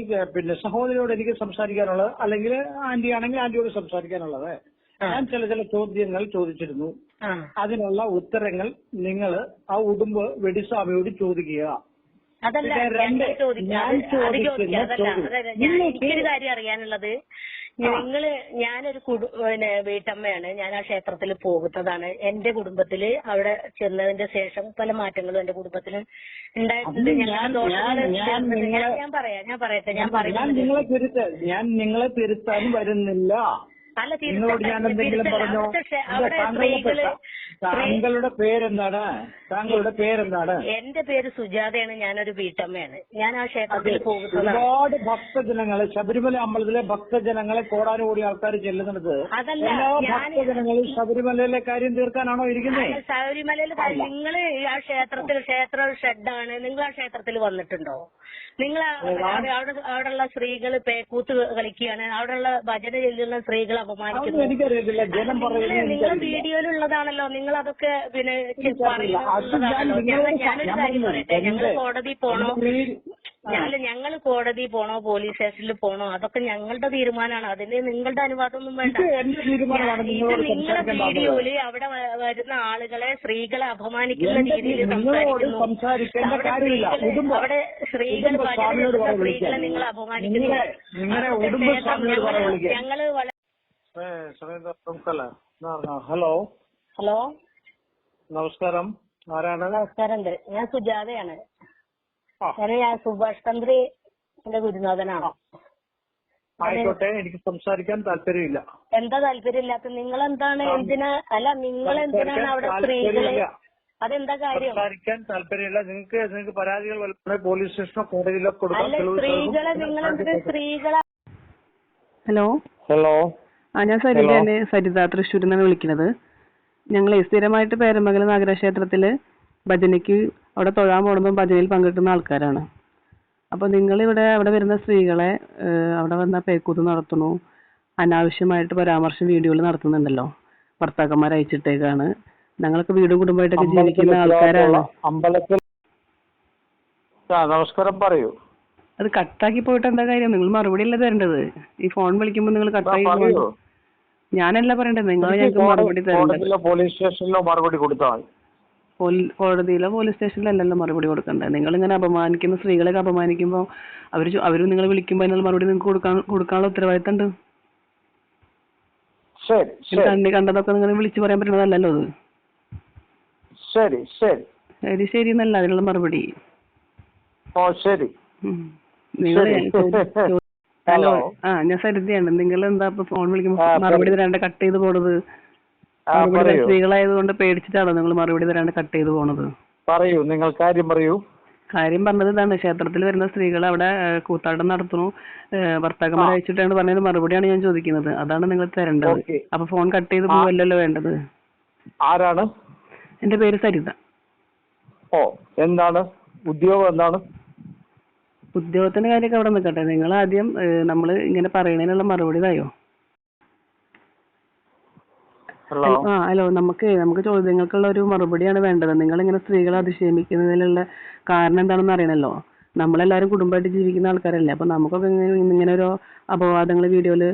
സഹോദരിയോട് എനിക്ക് സംസാരിക്കാനുള്ളത്, അല്ലെങ്കിൽ ആന്റി ആണെങ്കിൽ ആന്റിയോട് സംസാരിക്കാനുള്ളത്. ഞാൻ ചില ചോദ്യങ്ങൾ ചോദിച്ചിരുന്നു. അതിനുള്ള ഉത്തരങ്ങൾ നിങ്ങൾ ആ ഉടുമ്പ് വെടിസ്വാമിയോട് ചോദിക്കുക. അതല്ല എനിക്കൊരു കാര്യം അറിയാനുള്ളത്, ഞാനൊരു വീട്ടമ്മയാണ്. ഞാൻ ആ ക്ഷേത്രത്തിൽ പോകുന്നതാണ്. എന്റെ കുടുംബത്തില് അവിടെ ചെന്നതിന്റെ ശേഷം പല മാറ്റങ്ങളും എന്റെ കുടുംബത്തിൽ ഉണ്ടായിട്ടുണ്ട്. ഞാൻ പറയട്ടെ. ഞാൻ നിങ്ങളെ തിരുത്താൻ വരുന്നില്ല. അല്ല, നിങ്ങളോട് ഞാൻ എന്തെങ്കിലും പറഞ്ഞോ? താങ്കളുടെ പേരെന്താണ്? താങ്കളുടെ പേരെന്താണ്? എന്റെ പേര് സുജാതയാണ്. ഞാനൊരു വീട്ടമ്മയാണ്. ഞാൻ ആ ക്ഷേത്രത്തിൽ പോകുന്നത്. ഒരുപാട് ഭക്തജനങ്ങളെ, ശബരിമല അമ്പലത്തിലെ ഭക്തജനങ്ങളെ കോടാനുകൂടി ആൾക്കാർ ചെല്ലുന്നത്. എല്ലാ ഭക്തജനങ്ങളും ശബരിമലയിലെ കാര്യം തീർക്കാനാണോ ഇരിക്കുന്നത്? ശബരിമലയിലെ കാര്യം നിങ്ങൾ ആ ക്ഷേത്ര ഷെഡാണ്. നിങ്ങൾ ആ ക്ഷേത്രത്തിൽ വന്നിട്ടുണ്ടോ? നിങ്ങൾ അവിടെയുള്ള സ്ത്രീകൾ പേക്കൂത്ത് കളിക്കുകയാണ്. അവിടെയുള്ള ഭജന ചെല്ലുന്ന സ്ത്രീകൾ അപമാനിക്കുന്നു. എനിക്കറിയത്തില്ല, ജനം പറയുന്നത്. നിങ്ങളെ വീഡിയോയിലുള്ളതാണല്ലോ. നിങ്ങൾ അതൊക്കെ പറയുന്നതാണല്ലോ. ഞാനൊരു കാര്യം പറയട്ടെ. ഞങ്ങൾ കോടതി പോണോ പോലീസ് സ്റ്റേഷനിൽ പോണോ അതൊക്കെ ഞങ്ങളുടെ തീരുമാനമാണ്. അതിന് നിങ്ങളുടെ അനുവാദമൊന്നും വേണ്ട. നിങ്ങളുടെ വീഡിയോയില് അവിടെ വരുന്ന ആളുകളെ, സ്ത്രീകളെ അപമാനിക്കുന്ന രീതിയിൽ സംസാരിക്കുന്നു. അവിടെ സ്ത്രീകളെ നിങ്ങൾ അപമാനിക്കുന്നു. ഞങ്ങള് ഹലോ ഹലോ, നമസ്കാരം. ആരാണ്? നമസ്കാരം. ഞാൻ സുജാതയാണ്. ഞാൻ സുഭാഷ് തന്ത്രി എന്റെ ഗുരുനാഥനാണ്. ആയിക്കോട്ടെ, എനിക്ക് സംസാരിക്കാൻ താല്പര്യമില്ല. എന്താ താല്പര്യമില്ലാത്ത? നിങ്ങളെന്താണ് നിങ്ങളെന്തിനാണ് അവിടെ സ്ത്രീകളെ? അതെന്താ കാര്യം? സംസാരിക്കാൻ താല്പര്യമില്ല. നിങ്ങൾക്ക് പരാതികൾ വല്ലതും പോലീസ് സ്റ്റേഷനോ കോടതിയിലോ കൊടുക്കാം. സ്ത്രീകളെ നിങ്ങളെന്തിനാ സ്ത്രീകളെ? ഹലോ ഹലോ, ഞാൻ സരിത തൃശ്ശൂരിൽ നിന്നാണ് വിളിക്കുന്നത്. ഞങ്ങൾ സ്ഥിരമായിട്ട് പേരമംഗലം നാഗരക്ഷേത്രത്തില് ഭജനയ്ക്ക് അവിടെ തൊഴാൻ പോകുമ്പോൾ ഭജനയിൽ പങ്കെടുക്കുന്ന ആൾക്കാരാണ്. അപ്പോൾ നിങ്ങളിവിടെ അവിടെ വരുന്ന സ്ത്രീകളെ അവിടെ വന്ന പേക്കൂത്ത് നടത്തുന്നു, അനാവശ്യമായിട്ട് പരാമർശം വീഡിയോയിൽ നടത്തുന്നുണ്ടല്ലോ. ഭർത്താക്കന്മാർ അയച്ചിട്ടേക്കാണ്. ഞങ്ങളൊക്കെ വീടും കുടുംബമായിട്ടൊക്കെ ജീവിക്കുന്ന ആൾക്കാരാണ്. അമ്പലത്തിൽ. നമസ്കാരം, പറയൂ. അത് കട്ടാക്കി പോയിട്ട് എന്താ കാര്യം? നിങ്ങൾ മറുപടി അല്ല തരേണ്ടത്. ഈ ഫോൺ വിളിക്കുമ്പോൾ നിങ്ങൾ കട്ടാക്കി. ഞാനല്ല പറയണ്ടത്, നിങ്ങൾ ഞങ്ങൾക്ക് മറുപടി തരേണ്ടത്. പോലീസ് സ്റ്റേഷനിലോ മറുപടി കൊടുത്താൽ കോടതിയിലോ പോലീസ് സ്റ്റേഷനിലല്ലല്ലോ മറുപടി കൊടുക്കണ്ടേ. നിങ്ങൾ ഇങ്ങനെ അപമാനിക്കുന്ന സ്ത്രീകളെയൊക്കെ അപമാനിക്കുമ്പോൾ അവര് നിങ്ങളെ വിളിക്കുമ്പോൾ അതിനുള്ള മറുപടി നിങ്ങൾക്ക് കൊടുക്കാനുള്ള ഉത്തരവാദിത്തം ഉണ്ട്. കണ്ണി കണ്ടതൊക്കെ നിങ്ങൾ വിളിച്ചു പറയാൻ പറ്റുന്നതല്ലല്ലോ അത്. ശരി ശരി ശരി ശരി എന്നല്ല അതിനുള്ള മറുപടി. ശരി. ഹലോ, ഞാൻ സരിതയാണ്. നിങ്ങൾ എന്താ ഇപ്പൊ ഫോൺ വിളിക്കുമ്പോ മറുപടി തരാണ്ട് കട്ട് ചെയ്ത് പോണത്? സ്ത്രീകളായതുകൊണ്ട് പേടിച്ചിട്ടാണോ നിങ്ങൾ മറുപടി തരാണ്ട് കട്ട് ചെയ്ത് പോണത്? പറയൂ, നിങ്ങൾ കാര്യം പറയൂ. കാര്യം പറഞ്ഞത് ഇതാണ്. ക്ഷേത്രത്തിൽ വരുന്ന സ്ത്രീകൾ അവിടെ കൂത്താട്ടം നടത്തുന്നു, ഭർത്താക്കന്മാർ അയച്ചിട്ടാണ് പറഞ്ഞത്. മറുപടിയാണ് ഞാൻ ചോദിക്കുന്നത്. അതാണ് നിങ്ങൾ തരേണ്ടത്. അപ്പൊ ഫോൺ കട്ട് ചെയ്ത് പോവല്ലോ വേണ്ടത്. ആരാണ്? എന്റെ പേര് സരിത. എന്താണ് ഉദ്യോഗം? എന്താണ് ഉദ്യോഗത്തിന്റെ കാര്യമൊക്കെ അവിടെ നിൽക്കട്ടെ. നിങ്ങൾ ആദ്യം നമ്മൾ ഇങ്ങനെ പറയണതിനുള്ള മറുപടി തായോ. ഹലോ, നമുക്ക് ചോദ്യങ്ങൾക്കുള്ള ഒരു മറുപടിയാണ് വേണ്ടത്. നിങ്ങൾ ഇങ്ങനെ സ്ത്രീകളെ അധിക്ഷേപിക്കുന്നതിനുള്ള കാരണം എന്താണെന്ന് അറിയണല്ലോ. നമ്മളെല്ലാവരും കുടുംബമായിട്ട് ജീവിക്കുന്ന ആൾക്കാരല്ലേ. അപ്പൊ നമുക്കൊക്കെ ഇങ്ങനെ ഒരു അപവാദങ്ങൾ വീഡിയോയില്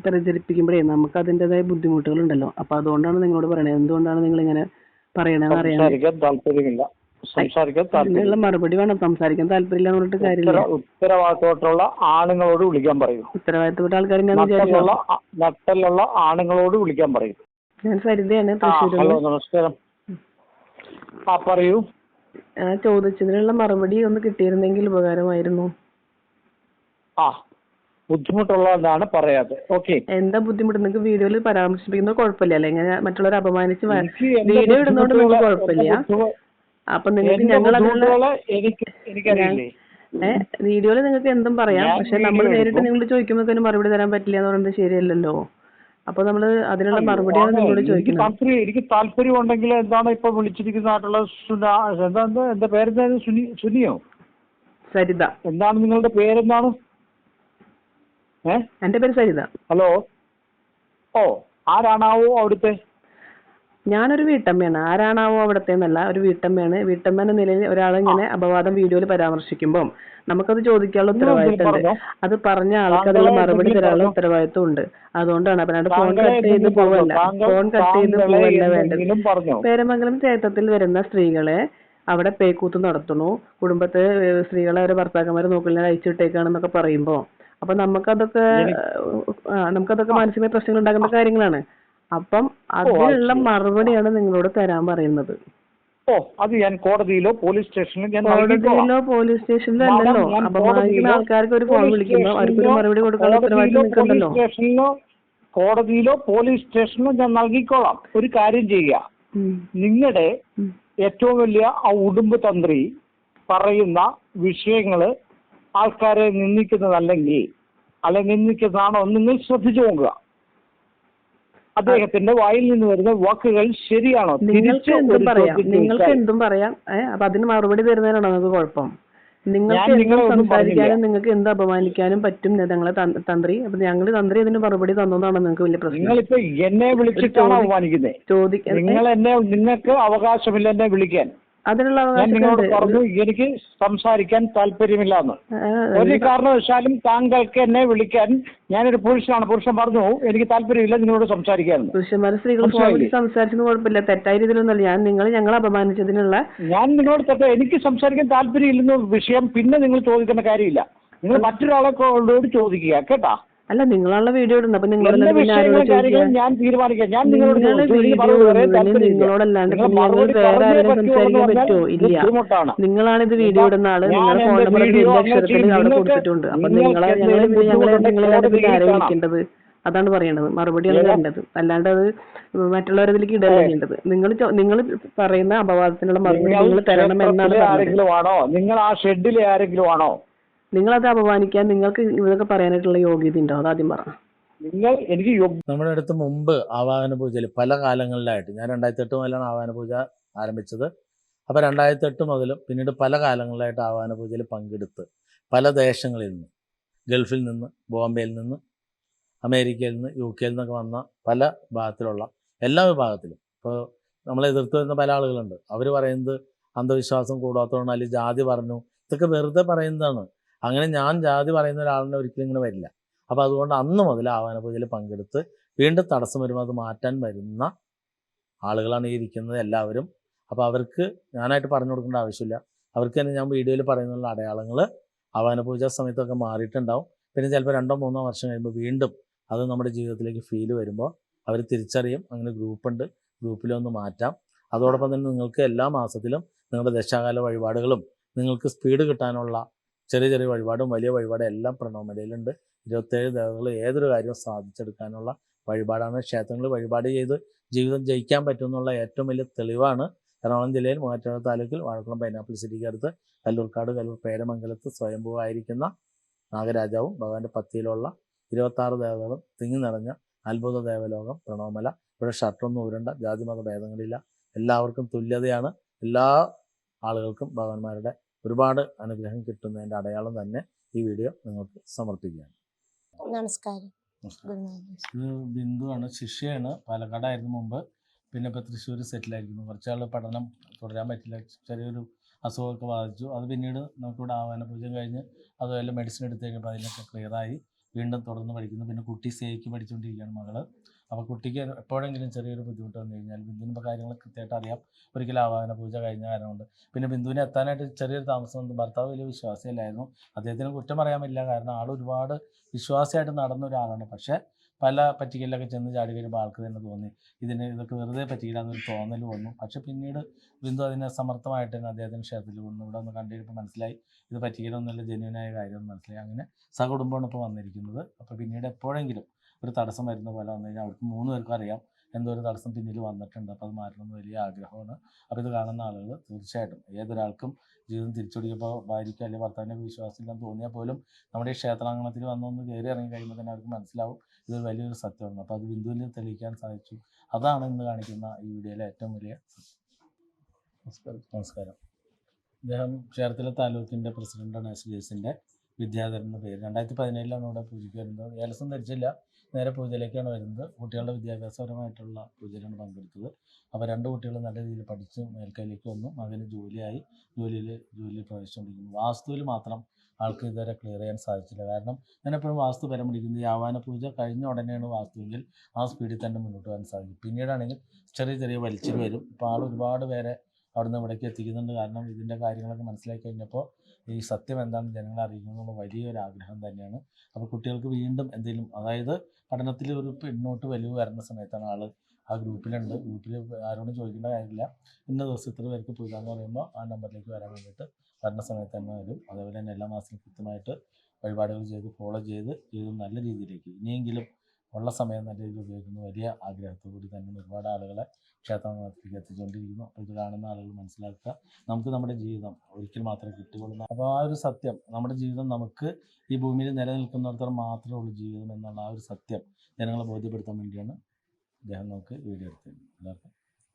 പ്രചരിപ്പിക്കുമ്പോഴേ നമുക്ക് അതിൻ്റെതായ ബുദ്ധിമുട്ടുകളുണ്ടല്ലോ. അപ്പൊ അതുകൊണ്ടാണ് നിങ്ങളോട് പറയണത്. എന്തുകൊണ്ടാണ് നിങ്ങൾ ഇങ്ങനെ പറയണതെന്ന് അറിയാൻ. ഇതിനുള്ള മറുപടി വേണം. സംസാരിക്കാൻ താല്പര്യമില്ല എന്ന് പറഞ്ഞിട്ട് കാര്യമില്ല. ഉത്തരവാദിത്തപ്പെട്ട ആണുങ്ങളോട് വിളിക്കാൻ പറയൂ. ഉത്തരവാദിത്തപ്പെട്ട ആൾക്കാർ നട്ടലുള്ള ആണുങ്ങളോട് വിളിക്കാൻ പറയൂ. ഞാൻ സരിതയാണ്, തൃശ്ശൂർ. ഹലോ, നമസ്കാരം. പറയൂ. ചോദിച്ചതിനുള്ള മറുപടി ഒന്ന് കിട്ടിയിരുന്നെങ്കിൽ ഉപകാരമായിരുന്നു. ബുദ്ധിമുട്ടുള്ളതാണ് പറയാതെ. ഓക്കെ. എന്താ ബുദ്ധിമുട്ട്? നിങ്ങൾക്ക് വീഡിയോയിൽ പരാമർശിപ്പിക്കുന്നത് കുഴപ്പമില്ല. ഇങ്ങനെ മറ്റുള്ളവരെ അപമാനിച്ച് വീഡിയോ ഇടുന്നോണ്ട് നിങ്ങൾക്ക് കുഴപ്പമില്ല. അപ്പൊ നിങ്ങൾക്ക് വീഡിയോയിൽ നിങ്ങൾക്ക് എന്തും പറയാം, ഞാൻ പക്ഷെ നമ്മൾ വീഡിയോ നേരിട്ട് എടുക്കും. നിങ്ങളോട് ചോദിക്കുമ്പോൾ മറുപടി തരാൻ പറ്റില്ല എന്ന് പറയുന്നത് ശരിയല്ലല്ലോ. അപ്പൊ നമ്മള് അതിനുള്ള അയ്യോ, മറുപടിയാണ് അതെ, നിങ്ങളോട് എനിക്ക് ചോദിക്കുന്നത്. താല്പര്യം ഉണ്ടെങ്കിൽ എന്താണ് ഇപ്പൊ വിളിച്ചിരിക്കുന്നതായിട്ടുള്ള എന്റെ പേരെന്തായിരുന്നു? സുനിയോ? സരിത. എന്താണ് നിങ്ങളുടെ പേരെന്താണ്? എന്റെ പേര് സരിത. ഹലോ. ഓ, ആരാണാവോ അവിടുത്തെ? ഞാനൊരു വീട്ടമ്മയാണ്. ആരാണാവോ അവിടത്തെ എന്നല്ല, ഒരു വീട്ടമ്മയാണ്. വീട്ടമ്മ എന്ന നിലയിൽ ഒരാളിങ്ങനെ അപവാദം വീഡിയോയിൽ പരാമർശിക്കുമ്പോൾ നമുക്കത് ചോദിക്കാനുള്ള ഉത്തരവാദിത്തമുണ്ട്. അത് പറഞ്ഞ ആൾക്ക് അതിനുള്ള മറുപടി തരാനുള്ള ഉത്തരവാദിത്വം ഉണ്ട്. അതുകൊണ്ടാണ് അല്ലാണ്ട് ഫോൺ കട്ട് ചെയ്ത് പോവല്ല. ഫോൺ കട്ട് ചെയ്ത് പോവല്ല വേണ്ടത്. പേരമംഗലം ക്ഷേത്രത്തിൽ വരുന്ന സ്ത്രീകളെ അവിടെ പേക്കൂത്ത് നടത്തുന്നു, കുടുംബത്തെ സ്ത്രീകളെ അവരെ ഭർത്താക്കന്മാരെ നോക്കില്ല അയച്ചിട്ടേക്കാണെന്നൊക്കെ പറയുമ്പോ അപ്പൊ നമുക്കതൊക്കെ മാനസികമായ പ്രശ്നങ്ങൾ ഉണ്ടാകുന്ന കാര്യങ്ങളാണ്. അപ്പം അതിനുള്ള മറുപടിയാണ് നിങ്ങളോട് തരാൻ പറയുന്നത്. ഓ, അത് ഞാൻ കോടതിയിലോ പോലീസ് സ്റ്റേഷനിലോ കോടതിയിലോ പോലീസ് സ്റ്റേഷനിലോ അല്ലല്ലോ. അപമാനിക്കുന്ന ആൾക്കാർക്ക് ഒരു ഫോൺ വിളിക്കുമ്പോ അവർക്കൊരു മറുപടി കൊടുക്കാനുള്ള ഉത്തരവാദിത്വം നിൽക്കണ്ടല്ലോ. കോടതിയിലോ പോലീസ് സ്റ്റേഷനിലോ ഞാൻ നൽകിക്കോളാം. ഒരു കാര്യം ചെയ്യുക, നിങ്ങളുടെ ഏറ്റവും വലിയ ആ ഉടുമ്പ് തന്ത്രി പറയുന്ന വിഷയങ്ങള് ആൾക്കാരെ നിന്ദിക്കുന്നതല്ലെങ്കിൽ നിന്ദിക്കുന്നതാണോ നിങ്ങൾ ശ്രദ്ധിച്ചു നോക്കുക. അദ്ദേഹത്തിന്റെ വായിൽ നിന്ന് വരുന്ന വാക്കുകൾ ശരിയാണോ? നിങ്ങൾക്ക് എന്തും പറയാം. അപ്പൊ അതിന് മറുപടി തരുന്നതിനാണോ നിങ്ങൾക്ക് കുഴപ്പം? നിങ്ങൾക്ക് എന്തും സംസാരിക്കാനും നിങ്ങൾക്ക് എന്ത് അപമാനിക്കാനും പറ്റും ഞങ്ങളെ തന്ത്രി. അപ്പൊ ഞങ്ങള് തന്ത്രി അതിന് മറുപടി തന്നതാണ് നിങ്ങൾക്ക് വലിയ പ്രശ്നം. നിങ്ങളിപ്പോ എന്നെ വിളിച്ചിട്ടാണ് അപമാനിക്കുന്നത്. നിങ്ങൾക്ക് അവകാശമില്ല എന്നെ വിളിക്കാൻ. അതിനുള്ള ഞാൻ നിങ്ങളോട് പറഞ്ഞു എനിക്ക് സംസാരിക്കാൻ താല്പര്യമില്ല. ഒരു കാരണവശാലും താങ്കൾക്ക് എന്നെ വിളിക്കാൻ, ഞാനൊരു പുരുഷനാണ്, പുരുഷൻ പറഞ്ഞു എനിക്ക് താല്പര്യമില്ല നിങ്ങളോട് സംസാരിക്കാൻ. പുരുഷന്മാരെ സ്ത്രീകൾ സംസാരിച്ചത് കുഴപ്പമില്ല, തെറ്റായ രീതിയിലൊന്നല്ല. ഞങ്ങളെ അപമാനിച്ചതിനുള്ള ഞാൻ നിങ്ങളോട് എനിക്ക് സംസാരിക്കാൻ താല്പര്യമില്ലെന്ന വിഷയം പിന്നെ നിങ്ങൾ ചോദിക്കേണ്ട കാര്യമില്ല. നിങ്ങൾ മറ്റൊരാളോട് ചോദിക്കുക, കേട്ടാ? അല്ല, നിങ്ങളാണല്ലോ വീഡിയോ ഇടുന്നത്. അപ്പൊ ഞാൻ തീരുമാനിക്കാം. ഞാൻ നിങ്ങളോടല്ലാണ്ട് വേറെ ആരെങ്കിലും സംസാരിക്കാൻ പറ്റുമോ? ഇല്ല. നിങ്ങളാണ് ഇത് വീഡിയോ ഇടുന്ന ആള്. നിങ്ങളുടെ ഫോൺ നമ്പർ അക്ഷരത്തിൽ അവിടെ കൊടുത്തിട്ടുണ്ട്. അപ്പൊ ഞങ്ങളെ ആരംഭിക്കേണ്ടത് അതാണ് പറയേണ്ടത്. മറുപടിയാണ് തരേണ്ടത്. അല്ലാണ്ട് അത് മറ്റുള്ളവരതിലേക്ക് ഇടല്ല ചെയ്യേണ്ടത്. നിങ്ങൾ പറയുന്ന അപവാദത്തിനുള്ള മറുപടി നിങ്ങൾ തരണം എന്നാണ് പറഞ്ഞത്. നിങ്ങൾ ആ ഷെഡിലെ ആരെങ്കിലും ആണോ? നിങ്ങളത് അപമാനിക്കാൻ നിങ്ങൾക്ക് ഇതൊക്കെ പറയാനായിട്ടുള്ള യോഗ്യത ഉണ്ടോ? അതാദ്യം പറഞ്ഞു. നമ്മുടെ അടുത്ത് മുമ്പ് ആവാഹന പൂജയിൽ പല കാലങ്ങളിലായിട്ട്, ഞാൻ 2008 മുതലാണ് ആവാഹന പൂജ ആരംഭിച്ചത്. അപ്പോൾ 2008 മുതലും പിന്നീട് പല കാലങ്ങളിലായിട്ട് ആവാഹന പൂജയിൽ പങ്കെടുത്ത് പല ദേശങ്ങളിൽ നിന്ന്, ഗൾഫിൽ നിന്ന്, ബോംബെയിൽ നിന്ന്, അമേരിക്കയിൽ നിന്ന്, UK നിന്നൊക്കെ വന്ന പല ഭാഗത്തിലുള്ള എല്ലാ വിഭാഗത്തിലും. ഇപ്പോൾ നമ്മളെ എതിർത്ത് വരുന്ന പല ആളുകളുണ്ട്. അവർ പറയുന്നത് അന്ധവിശ്വാസം കൂടാത്തതുകൊണ്ട് അല്ലെങ്കിൽ ജാതി പറഞ്ഞു, ഇതൊക്കെ വെറുതെ പറയുന്നതാണ്. അങ്ങനെ ഞാൻ ജാതി പറയുന്ന ഒരാളിനെ ഒരിക്കലും ഇങ്ങനെ വരില്ല. അപ്പോൾ അതുകൊണ്ട് അന്ന് മുതൽ ആവാഹന പൂജയിൽ പങ്കെടുത്ത് വീണ്ടും തടസ്സം വരുമ്പോൾ അത് മാറ്റാൻ വരുന്ന ആളുകളാണ് ഈ ഇരിക്കുന്നത് എല്ലാവരും. അപ്പോൾ അവർക്ക് ഞാനായിട്ട് പറഞ്ഞു കൊടുക്കേണ്ട ആവശ്യമില്ല. അവർക്ക് തന്നെ ഞാൻ വീഡിയോയിൽ പറയുന്നുള്ള അടയാളങ്ങൾ ആവാഹന പൂജ സമയത്തൊക്കെ മാറിയിട്ടുണ്ടാവും. പിന്നെ ചിലപ്പോൾ 2-3 വർഷം കഴിയുമ്പോൾ വീണ്ടും അത് നമ്മുടെ ജീവിതത്തിലേക്ക് ഫീൽ വരുമ്പോൾ അവർ തിരിച്ചറിയും. അങ്ങനെ ഗ്രൂപ്പുണ്ട്, ഗ്രൂപ്പിലൊന്ന് മാറ്റാം. അതോടൊപ്പം തന്നെ നിങ്ങൾക്ക് എല്ലാ മാസത്തിലും നിങ്ങളുടെ ദശാകാല വഴിപാടുകളും നിങ്ങൾക്ക് സ്പീഡ് കിട്ടാനുള്ള ചെറിയ ചെറിയ വഴിപാടും വലിയ വഴിപാടും എല്ലാം പ്രണവമലയിലുണ്ട്. 27 ദേവതകൾ ഏതൊരു കാര്യവും സാധിച്ചെടുക്കാനുള്ള വഴിപാടാണ്. ക്ഷേത്രങ്ങളിൽ വഴിപാട് ചെയ്ത് ജീവിതം ജയിക്കാൻ പറ്റുമെന്നുള്ള ഏറ്റവും വലിയ തെളിവാണ് എറണാകുളം ജില്ലയിൽ മൂവാറ്റുപുഴ താലൂക്കിൽ വാഴക്കുളം പൈനാപ്പിൾ സിറ്റിക്ക് അടുത്ത് കല്ലൂർ പേരമംഗലത്ത് സ്വയംഭൂവായിരിക്കുന്ന നാഗരാജാവും ഭഗവാന്റെ പത്തിയിലുള്ള 26 ദേവതകളും തിങ്ങി നിറഞ്ഞ അത്ഭുത ദേവലോകം പ്രണവമല. ഇവിടെ ഷർട്ടൊന്നും ഊരണ്ട, ജാതിമത ഭേദങ്ങളില്ല, എല്ലാവർക്കും തുല്യതയാണ്. എല്ലാ ആളുകൾക്കും ഭഗവാന്മാരുടെ ഒരുപാട് അനുഗ്രഹം കിട്ടുന്നതിൻ്റെ അടയാളം തന്നെ ഈ വീഡിയോ നിങ്ങൾക്ക് സമർപ്പിക്കുകയാണ്. നമസ്കാരം. ഇത് ബിന്ദുവാണ്, ശിഷ്യയാണ്. പാലക്കാടായിരുന്നു മുമ്പ്, പിന്നെ ഇപ്പോൾ തൃശ്ശൂർ സെറ്റിലായിരിക്കുന്നു. കുറച്ചാൾ പഠനം തുടരാൻ പറ്റില്ല, ചെറിയൊരു അസുഖമൊക്കെ ബാധിച്ചു. അത് പിന്നീട് നമുക്കിവിടെ ആവാഹന പൂജ കഴിഞ്ഞ് അതുപോലെ മെഡിസിൻ എടുത്ത് കഴിഞ്ഞപ്പോൾ അതിനൊക്കെ ക്ലിയറായി വീണ്ടും തുടർന്ന് പഠിക്കുന്നു. പിന്നെ കുട്ടി സേക്ക് പഠിച്ചുകൊണ്ടിരിക്കുകയാണ് മകള്. അപ്പോൾ കുട്ടിക്ക് എപ്പോഴെങ്കിലും ചെറിയൊരു ബുദ്ധിമുട്ട് വന്നു കഴിഞ്ഞാൽ ബിന്ദുവിൻ്റെ കാര്യങ്ങൾ കൃത്യമായിട്ട് അറിയാം. ഒരിക്കലും ആവാഹന പൂജ കഴിഞ്ഞ കാരണം കൊണ്ട് പിന്നെ ബിന്ദുവിനെ എത്താനായിട്ട് ചെറിയൊരു താമസം വന്നു. ഭർത്താവ് വലിയ വിശ്വാസിയല്ലായിരുന്നു. അദ്ദേഹത്തിന് കുറ്റം പറയാൻ പറ്റില്ല, കാരണം ആൾ ഒരുപാട് വിശ്വാസിയായിട്ട് നടന്ന ഒരാളാണ്. പക്ഷേ പല പറ്റിക്കലിലൊക്കെ ചെന്ന് ചാടി വരുമ്പോൾ ആൾക്ക് തന്നെ തോന്നി ഇതൊക്കെ വെറുതെ പറ്റിയില്ലാന്നൊരു തോന്നൽ വന്നു. പക്ഷേ പിന്നീട് ബിന്ദു അതിനെ സമർത്ഥമായിട്ട് തന്നെ അദ്ദേഹത്തിന് ക്ഷേത്രത്തിൽ കൊണ്ടു ഇവിടെ ഒന്ന് കണ്ടിരുമ്പോൾ മനസ്സിലായി ഇത് പറ്റിക്കലൊന്നുമില്ല, ജെന്യൂനായ കാര്യം മനസ്സിലായി. അങ്ങനെ സകുടുംബമാണ് ഇപ്പോൾ വന്നിരിക്കുന്നത്. അപ്പോൾ പിന്നീട് എപ്പോഴെങ്കിലും ഒരു തടസ്സം വരുന്ന പോലെ വന്നു കഴിഞ്ഞാൽ അവർക്ക് 3 പേർക്കും അറിയാം എന്തോ ഒരു തടസ്സം പിന്നിൽ വന്നിട്ടുണ്ട്. അപ്പോൾ അത് മാറ്റണമെന്ന് വലിയ ആഗ്രഹമാണ്. അപ്പോൾ ഇത് കാണുന്ന ആളുകൾ തീർച്ചയായിട്ടും ഏതൊരാൾക്കും ജീവിതം തിരിച്ചൊടിക്കുമ്പോൾ ഭാര്യയ്ക്ക് അല്ലെങ്കിൽ ഭർത്താവിനൊക്കെ വിശ്വാസമില്ലെന്ന് തോന്നിയാൽ പോലും നമ്മുടെ ഈ ക്ഷേത്രാങ്കണത്തിൽ വന്നൊന്ന് കയറി ഇറങ്ങി കഴിയുമ്പോൾ തന്നെ അവർക്ക് മനസ്സിലാവും ഇത് വലിയൊരു സത്യമാണ്. അപ്പോൾ അത് ബിന്ദുവിന് തെളിയിക്കാൻ സാധിച്ചു. അതാണ് ഇന്ന് കാണിക്കുന്ന ഈ വീഡിയോയിലെ ഏറ്റവും വലിയ സത്യം. നമസ്കാരം. അദ്ദേഹം ചേർത്തല താലൂക്കിൻ്റെ പ്രസിഡന്റാണ്. SDSൻ്റെ വിദ്യാധരൻ എന്ന പേര്. 2017 ഇവിടെ പൂജയ്ക്ക് വരുന്നത്. ഏലസം ധരിച്ചില്ല, നേരെ പൂജയിലേക്കാണ് വരുന്നത്. കുട്ടികളുടെ വിദ്യാഭ്യാസപരമായിട്ടുള്ള പൂജയിലാണ് പങ്കെടുത്തത്. അപ്പോൾ 2 കുട്ടികൾ നല്ല രീതിയിൽ പഠിച്ച് മേൽക്കൈയിലേക്ക് വന്നു. മകന് ജോലിയായി, ജോലിയിൽ പ്രവേശിച്ചുകൊണ്ടിരിക്കുന്നു. വാസ്തുവിൽ മാത്രം ആൾക്ക് ഇതുവരെ ക്ലിയർ ചെയ്യാൻ സാധിച്ചില്ല. കാരണം ഞാൻ എപ്പോഴും വാസ്തു പരം പിടിക്കുന്നത് ഈ ആവാന പൂജ കഴിഞ്ഞ ഉടനെയാണ് വാസ്തുവെങ്കിൽ ആ സ്പീഡിൽ തന്നെ മുന്നോട്ട് പോകാൻ സാധിക്കും. പിന്നീടാണെങ്കിൽ ചെറിയ വലിച്ചിൽ വരും. ഇപ്പോൾ ആൾ ഒരുപാട് പേരെ അവിടുന്ന് ഇവിടേക്ക് എത്തിക്കുന്നുണ്ട്. കാരണം ഇതിൻ്റെ കാര്യങ്ങളൊക്കെ മനസ്സിലാക്കി കഴിഞ്ഞപ്പോൾ ഈ സത്യം എന്താണെന്ന് ജനങ്ങളെ അറിയിക്കണമെന്നുള്ള വലിയൊരു ആഗ്രഹം തന്നെയാണ്. അപ്പോൾ കുട്ടികൾക്ക് വീണ്ടും എന്തെങ്കിലും, അതായത് പഠനത്തിൽ ഒരു പിന്നോട്ട് വലിവ് വരുന്ന സമയത്താണ് ആൾ ആ ഗ്രൂപ്പിലുണ്ട്. ഗ്രൂപ്പിൽ ആരോടും ചോദിക്കേണ്ട കാര്യമില്ല. ഇന്ന ദിവസം ഇത്ര പേർക്ക് പോകാമെന്ന് പറയുമ്പോൾ ആ നമ്പറിലേക്ക് വരാൻ വേണ്ടിയിട്ട് വരുന്ന സമയത്ത് തന്നെ വരും. അതേപോലെ തന്നെ എല്ലാ മാസവും കൃത്യമായിട്ട് വഴിപാടുകൾ ചെയ്ത് ഫോളോ ചെയ്ത് നല്ല രീതിയിലേക്ക് ഇനിയെങ്കിലും ഉള്ള സമയം നല്ല രീതിയിൽ ഉപയോഗിക്കുന്ന വലിയ ആഗ്രഹത്തോടുകൂടി തന്നെ ഒരുപാട് ആളുകളെ ക്ഷേത്രത്തിലേക്ക് എത്തിച്ചുകൊണ്ടിരിക്കുന്നു. അപ്പോൾ ഇത് കാണുന്ന ആളുകൾ മനസ്സിലാക്കുക, നമുക്ക് നമ്മുടെ ജീവിതം ഒരിക്കൽ മാത്രമേ കിട്ടുകയുള്ളൂ. അപ്പോൾ ആ ഒരു സത്യം, നമ്മുടെ ജീവിതം നമുക്ക് ഈ ഭൂമിയിൽ നിലനിൽക്കുന്നിടത്തോളം മാത്രമേ ഉള്ളൂ ജീവിതം എന്നുള്ള ആ ഒരു സത്യം ജനങ്ങളെ ബോധ്യപ്പെടുത്താൻ വേണ്ടിയാണ് അദ്ദേഹം നമുക്ക് വീഡിയോ എടുത്തത്. എല്ലാവർക്കും